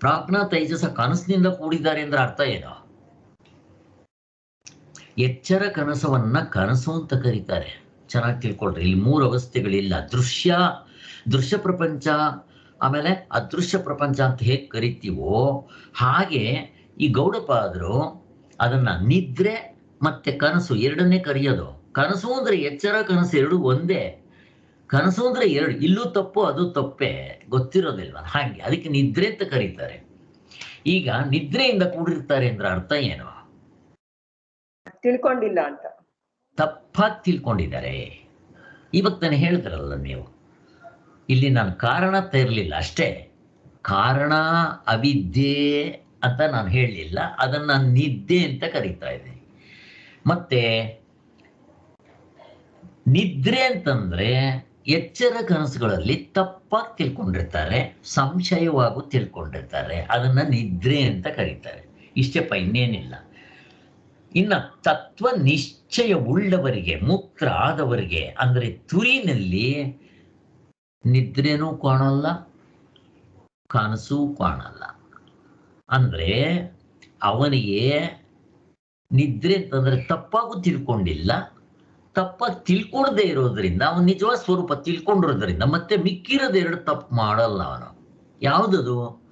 ಪ್ರಾಜ್ಞಾ ತೈಜಸ ಕನಸಿನಿಂದ ಕೂಡಿದ್ದಾರೆ ಅಂದ್ರೆ ಅರ್ಥ ಏನು? ಎಚ್ಚರ ಕನಸವನ್ನ ಕನಸು ಅಂತ ಕರೀತಾರೆ. ಚೆನ್ನಾಗಿ ತಿಳ್ಕೊಳ್ರಿ. ಇಲ್ಲಿ 3 ಅವಸ್ಥೆಗಳಿಲ್ಲ. ದೃಶ್ಯ ಪ್ರಪಂಚ, ಆಮೇಲೆ ಅದೃಶ್ಯ ಪ್ರಪಂಚ ಅಂತ ಹೇಗೆ ಕರಿತೀವೋ ಹಾಗೆ ಈ ಗೌಡಪಾದರು ಅದನ್ನ ನಿದ್ರೆ ಮತ್ತೆ ಕನಸು ಎರಡನ್ನೇ ಕರೆಯೋದು. ಕನಸು ಅಂದ್ರೆ ಎಚ್ಚರ, ಕನಸು ಎರಡು ಒಂದೇ. ಕನಸು ಅಂದ್ರೆ ಎರಡು, ಇಲ್ಲೂ ತಪ್ಪು ಅದು ತಪ್ಪೇ, ಗೊತ್ತಿರೋದಿಲ್ವ? ಹಾಗೆ ಅದಕ್ಕೆ ನಿದ್ರೆ ಅಂತ ಕರೀತಾರೆ. ಈಗ ನಿದ್ರೆಯಿಂದ ಕೂಡಿರ್ತಾರೆ ಅಂದ್ರೆ ಅರ್ಥ ಏನು? ತಿಳ್ಕೊಂಡಿಲ್ಲ ಅಂತ, ತಪ್ಪಾಗಿ ತಿಳ್ಕೊಂಡಿದ್ದಾರೆ. ಇವತ್ತು ನಾನು ಹೇಳಿದ್ರಲ್ಲ ನೀವು, ಇಲ್ಲಿ ನಾನು ಕಾರಣ ತರಲಿಲ್ಲ ಅಷ್ಟೇ. ಕಾರಣ ಅವಿದ್ಯೆ ಅಂತ ನಾನು ಹೇಳಲಿಲ್ಲ, ಅದನ್ನ ನಾನು ನಿದ್ದೆ ಅಂತ ಕರೀತಾ ಇದ್ದೀನಿ. ಮತ್ತೆ ನಿದ್ರೆ ಅಂತಂದ್ರೆ ಎಚ್ಚರ ಕನಸುಗಳಲ್ಲಿ ತಪ್ಪಾಗಿ ತಿಳ್ಕೊಂಡಿರ್ತಾರೆ, ಸಂಶಯವಾಗೂ ತಿಳ್ಕೊಂಡಿರ್ತಾರೆ, ಅದನ್ನ ನಿದ್ರೆ ಅಂತ ಕರೀತಾರೆ. ಇಷ್ಟೇಪ್ಪ, ಇನ್ನೇನಿಲ್ಲ. ಇನ್ನ ತತ್ವ ನಿಶ್ಚಯ ಉಳ್ಳವರಿಗೆ, ಮುಕ್ತ ಆದವರಿಗೆ ಅಂದ್ರೆ ತುರಿನಲ್ಲಿ ನಿದ್ರೆನೂ ಕಾಣಲ್ಲ, ಕನಸೂ ಕಾಣಲ್ಲ. ಅಂದ್ರೆ ಅವನಿಗೆ ನಿದ್ರೆ ಅಂತಂದ್ರೆ ತಪ್ಪಾಗೂ ತಿಳ್ಕೊಂಡಿಲ್ಲ, ತಪ್ಪಾಗಿ ತಿಳ್ಕೊಳ್ದೇ ಇರೋದ್ರಿಂದ ಅವನ ನಿಜವಾದ ಸ್ವರೂಪ ತಿಳ್ಕೊಂಡಿರೋದ್ರಿಂದ ಮತ್ತೆ ಮಿಕ್ಕಿರೋದು ಎರಡು ತಪ್ಪು ಮಾಡಲ್ಲ ಅವನು. ಯಾವುದದು?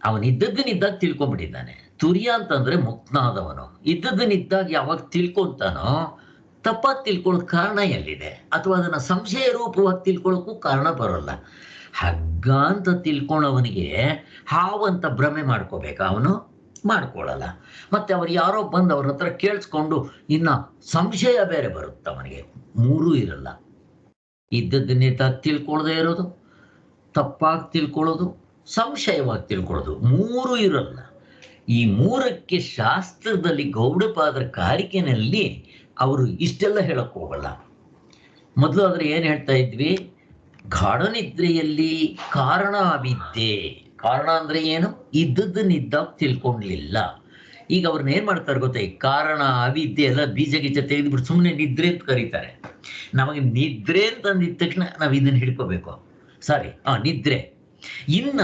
ಅವನಿದ್ದದ್ದನ್ನಿದ್ದಾಗ ತಿಳ್ಕೊಂಡ್ಬಿಟ್ಟಿದ್ದಾನೆ. ತುರ್ಯ ಅಂತಂದ್ರೆ ಮುಕ್ತನಾದವನು. ಇದ್ದದ್ದನ್ನಿದ್ದಾಗ ಯಾವಾಗ ತಿಳ್ಕೊಂತಾನೋ ತಪ್ಪಾಗಿ ತಿಳ್ಕೊಳ್ಳೋಕ್ ಕಾರಣ ಎಲ್ಲಿದೆ? ಅಥವಾ ಅದನ್ನ ಸಂಶಯ ರೂಪವಾಗಿ ತಿಳ್ಕೊಳ್ಳೋಕ್ಕೂ ಕಾರಣ ಬರೋಲ್ಲ. ಹಗ್ಗ ಅಂತ ತಿಳ್ಕೊಂಡವನಿಗೆ ಹಾವಂತ ಭ್ರಮೆ ಮಾಡ್ಕೋಬೇಕಾ? ಅವನು ಮಾಡ್ಕೊಳ್ಳಲ್ಲ. ಮತ್ತೆ ಅವ್ರು ಯಾರೋ ಬಂದು ಅವ್ರ ಹತ್ರ ಕೇಳಿಸ್ಕೊಂಡು ಇನ್ನ ಸಂಶಯ ಬೇರೆ ಬರುತ್ತೆ ಅವನಿಗೆ. ಮೂರೂ ಇರಲ್ಲ. ಇದ್ದದ್ದನ್ನಿದ್ದಾಗ ತಿಳ್ಕೊಳ್ದೇ ಇರೋದು, ತಪ್ಪಾಗಿ ತಿಳ್ಕೊಳ್ಳೋದು, ಸಂಶಯವಾಗಿ ತಿಳ್ಕೊಳ್ಳೋದು, ಮೂರೂ ಇರಲ್ಲ. ಈ ಮೂರಕ್ಕೆ ಶಾಸ್ತ್ರದಲ್ಲಿ ಗೌಡಪಾದರ ಕಾರಿಕೆನಲ್ಲಿ ಅವರು ಇಷ್ಟೆಲ್ಲ ಹೇಳಕ್ ಹೋಗಲ್ಲ. ಮೊದಲು ಆದ್ರೆ ಏನ್ ಹೇಳ್ತಾ ಇದ್ವಿ? ಗಾಢನಿದ್ರೆಯಲ್ಲಿ ಕಾರಣ ಅವಿದ್ಯೆ. ಕಾರಣ ಅಂದ್ರೆ ಏನು? ಇದ್ದದ್ದನ್ನಿದ್ದಾಗ ತಿಳ್ಕೊಂಡ್ಲಿಲ್ಲ. ಈಗ ಅವ್ರನ್ನ ಏನ್ ಮಾಡ್ತಾರೆ ಗೊತ್ತಾ? ಈ ಕಾರಣ ಅವಿದ್ಯೆ ಎಲ್ಲ ಬೀಜ ಗೀಜ ತೆಗೆದ್ಬಿಟ್ಟು ಸುಮ್ಮನೆ ನಿದ್ರೆ ಅಂತ ಕರೀತಾರೆ. ನಮಗೆ ನಿದ್ರೆ ಅಂತ ಅಂದಿದ ತಕ್ಷಣ ನಾವು ಇದನ್ನ ಹಿಡ್ಕೋಬೇಕು. ಸಾರಿ, ನಿದ್ರೆ. ಇನ್ನ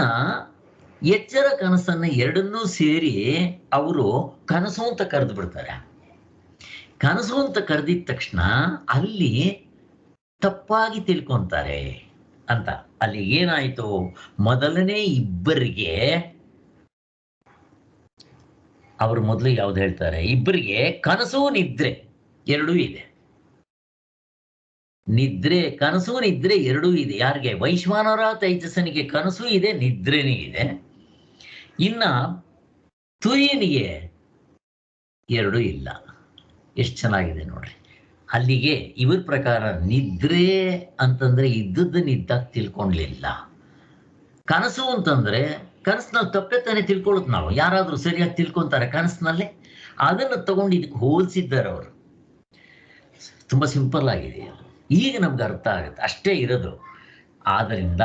ಎಚ್ಚರ ಕನಸನ್ನ ಎರಡನ್ನೂ ಸೇರಿ ಅವರು ಕನಸು ಅಂತ ಕರೆದು ಬಿಡ್ತಾರೆ. ಕನಸು ಅಂತ ಕರೆದಿದ ತಕ್ಷಣ ಅಲ್ಲಿ ತಪ್ಪಾಗಿ ತಿಳ್ಕೊಂತಾರೆ ಅಂತ. ಅಲ್ಲಿ ಏನಾಯ್ತು? ಮೊದಲನೇ ಇಬ್ಬರಿಗೆ ಅವರು ಮೊದಲು ಯಾವ್ದು ಹೇಳ್ತಾರೆ? ಇಬ್ಬರಿಗೆ ಕನಸು ನಿದ್ರೆ ಎರಡೂ ಇದೆ. ನಿದ್ರೆ, ಕನಸು ನಿದ್ರೆ ಎರಡೂ ಇದೆ. ಯಾರಿಗೆ? ವೈಶ್ವಾನರ ತೈಜಸನಿಗೆ ಕನಸು ಇದೆ, ನಿದ್ರೆನೇ ಇದೆ. ಇನ್ನ ತುರಿಯನಿಗೆ ಎರಡೂ ಇಲ್ಲ. ಎಷ್ಟು ಚೆನ್ನಾಗಿದೆ ನೋಡ್ರಿ. ಅಲ್ಲಿಗೆ ಇವ್ರ ಪ್ರಕಾರ ನಿದ್ರೆ ಅಂತಂದ್ರೆ ಇದ್ದದ್ದನ್ನಿದ್ದಾಗ ತಿಳ್ಕೊಂಡ್ಲಿಲ್ಲ. ಕನಸು ಅಂತಂದ್ರೆ ಕನಸಿನಲ್ಲಿ ತಪ್ಪೆ ತಾನೇ ತಿಳ್ಕೊಳ್ಳೋದು. ನಾವು ಯಾರಾದ್ರೂ ಸರಿಯಾಗಿ ತಿಳ್ಕೊಂತಾರೆ ಕನಸಿನಲ್ಲೇ? ಅದನ್ನು ತಗೊಂಡು ಇದಕ್ಕೆ ಹೋಲಿಸಿದ್ದಾರೆ ಅವರು. ತುಂಬಾ ಸಿಂಪಲ್ ಆಗಿದೆ. ಈಗ ನಮ್ಗೆ ಅರ್ಥ ಆಗುತ್ತೆ, ಅಷ್ಟೇ ಇರೋದು. ಆದ್ರಿಂದ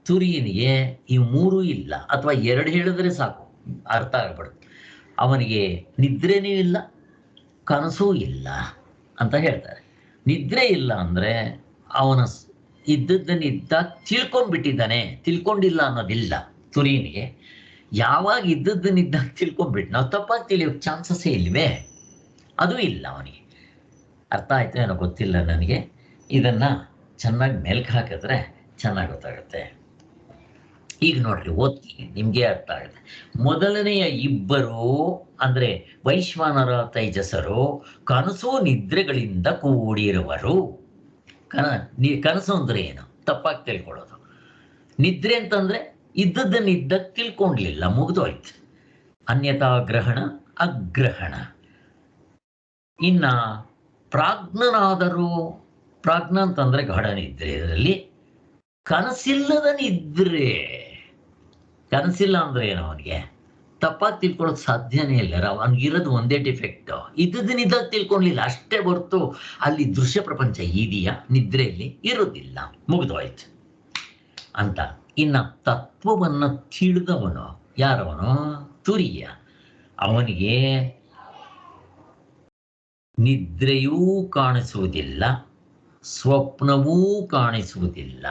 ತುರಿಯನಿಗೆ ಈ ಮೂರೂ ಇಲ್ಲ, ಅಥವಾ ಎರಡು ಹೇಳಿದ್ರೆ ಸಾಕು ಅರ್ಥ ಆಗ್ಬಿಡುತ್ತೆ. ಅವನಿಗೆ ನಿದ್ರೆನೂ ಇಲ್ಲ, ಕನಸೂ ಇಲ್ಲ ಅಂತ ಹೇಳ್ತಾರೆ. ನಿದ್ರೆ ಇಲ್ಲ ಅಂದ್ರೆ ಅವನ ಇದ್ದದ್ದನ್ನಿದ್ದಾಗ ತಿಳ್ಕೊಂಡ್ಬಿಟ್ಟಿದ್ದಾನೆ, ತಿಳ್ಕೊಂಡಿಲ್ಲ ಅನ್ನೋದಿಲ್ಲ ತುರಿಯನಿಗೆ. ಯಾವಾಗ ಇದ್ದದ್ದನ್ನಿದ್ದಾಗ ತಿಳ್ಕೊಂಡ್ಬಿಟ್ಟು ನಾವು ತಪ್ಪಾಗಿ ತಿಳಿಯೋಕೆ ಚಾನ್ಸಸ್ಸೇ ಇಲ್ವೇ? ಅದು ಇಲ್ಲ ಅವನಿಗೆ. ಅರ್ಥ ಆಯ್ತು ಏನೋ ಗೊತ್ತಿಲ್ಲ ನನಗೆ. ಇದನ್ನ ಚೆನ್ನಾಗಿ ಮೆಲ್ಕ್ ಹಾಕಿದ್ರೆ ಚೆನ್ನಾಗಿ ಗೊತ್ತಾಗುತ್ತೆ. ಈಗ ನೋಡ್ರಿ, ಓದ್ತೀನಿ, ನಿಮ್ಗೆ ಅರ್ಥ ಆಗುತ್ತೆ. ಮೊದಲನೆಯ ಇಬ್ಬರು ಅಂದ್ರೆ ವೈಶ್ವಾನರ ತೈಜಸರು ಕನಸು ನಿದ್ರೆಗಳಿಂದ ಕೂಡಿರುವರು. ಕನಸು ಅಂದ್ರೆ ಏನು? ತಪ್ಪಾಗಿ ತಿಳ್ಕೊಳ್ಳೋದು. ನಿದ್ರೆ ಅಂತಂದ್ರೆ ಇದ್ದದ್ದನ್ನಿದ್ದ ತಿಳ್ಕೊಂಡ್ಲಿಲ್ಲ, ಮುಗಿದೋಯ್ತು. ಅನ್ಯತಾ ಗ್ರಹಣ, ಅಗ್ರಹಣ. ಇನ್ನ ಪ್ರಾಜ್ಞನಾದರೂ, ಪ್ರಾಜ್ಞ ಅಂತಂದ್ರೆ ಗಾಢ ನಿದ್ರೆ. ಇದರಲ್ಲಿ ಕನಸಿಲ್ಲದ ನಿದ್ರೆ. ಕನಸಿಲ್ಲ ಅಂದ್ರೆ ಏನು? ಅವನಿಗೆ ತಪ್ಪಾಗಿ ತಿಳ್ಕೊಳ್ಳೋಕೆ ಸಾಧ್ಯನೇ ಇಲ್ಲ. ಅವನಿಗಿರೋದು ಒಂದೇ ಡಿಫೆಕ್ಟ್, ಇದ್ದದನ್ನಿದ್ದಾಗ ತಿಳ್ಕೊಳ್ಳಿಲ್ಲ ಅಷ್ಟೇ ಹೊರತು ಅಲ್ಲಿ ದೃಶ್ಯ ಪ್ರಪಂಚ ಇದೆಯಾ? ನಿದ್ರೆಯಲ್ಲಿ ಇರೋದಿಲ್ಲ, ಮುಗಿದೋಯ್ತು ಅಂತ. ಇನ್ನ ತತ್ವವನ್ನು ತಿಳಿದವನು ಯಾರವನು? ತುರಿಯ. ಅವನಿಗೆ ನಿದ್ರೆಯೂ ಕಾಣಿಸುವುದಿಲ್ಲ, ಸ್ವಪ್ನವೂ ಕಾಣಿಸುವುದಿಲ್ಲ.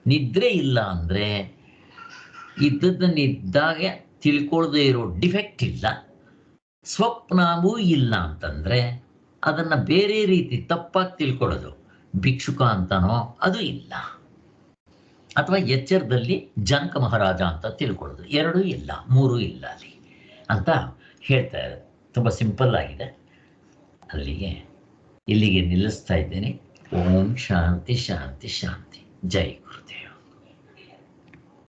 ನಿದ್ರೆ ಇಲ್ಲ ಅಂದ್ರೆ ಇದ್ದದ್ದನ್ನಿದ್ದಾಗ ತಿಳ್ಕೊಳ್ಳದೆ ಇರೋ ಡಿಫೆಕ್ಟ್ ಇಲ್ಲ. ಸ್ವಪ್ನವೂ ಇಲ್ಲ ಅಂತಂದ್ರೆ ಅದನ್ನ ಬೇರೆ ರೀತಿ ತಪ್ಪಾಗಿ ತಿಳ್ಕೊಳ್ಳೋದು, ಭಿಕ್ಷುಕ ಅಂತನೋ ಅದು ಇಲ್ಲ. ಅಥವಾ ಎಚ್ಚರದಲ್ಲಿ ಜನಕ ಮಹಾರಾಜ ಅಂತ ತಿಳ್ಕೊಳ್ಳೋದು, ಎರಡೂ ಇಲ್ಲ, ಮೂರೂ ಇಲ್ಲ ಅಲ್ಲಿ ಅಂತ ಹೇಳ್ತಾ ಇದ್ದಾರೆ. ತುಂಬ ಸಿಂಪಲ್ ಆಗಿದೆ. ಇಲ್ಲಿಗೆ ನಿಲ್ಲಿಸ್ತಾ ಇದ್ದೇನೆ. ಓಂ ಶಾಂತಿ ಶಾಂತಿ ಶಾಂತಿ. ಜೈ ಗುರುದೇವ್.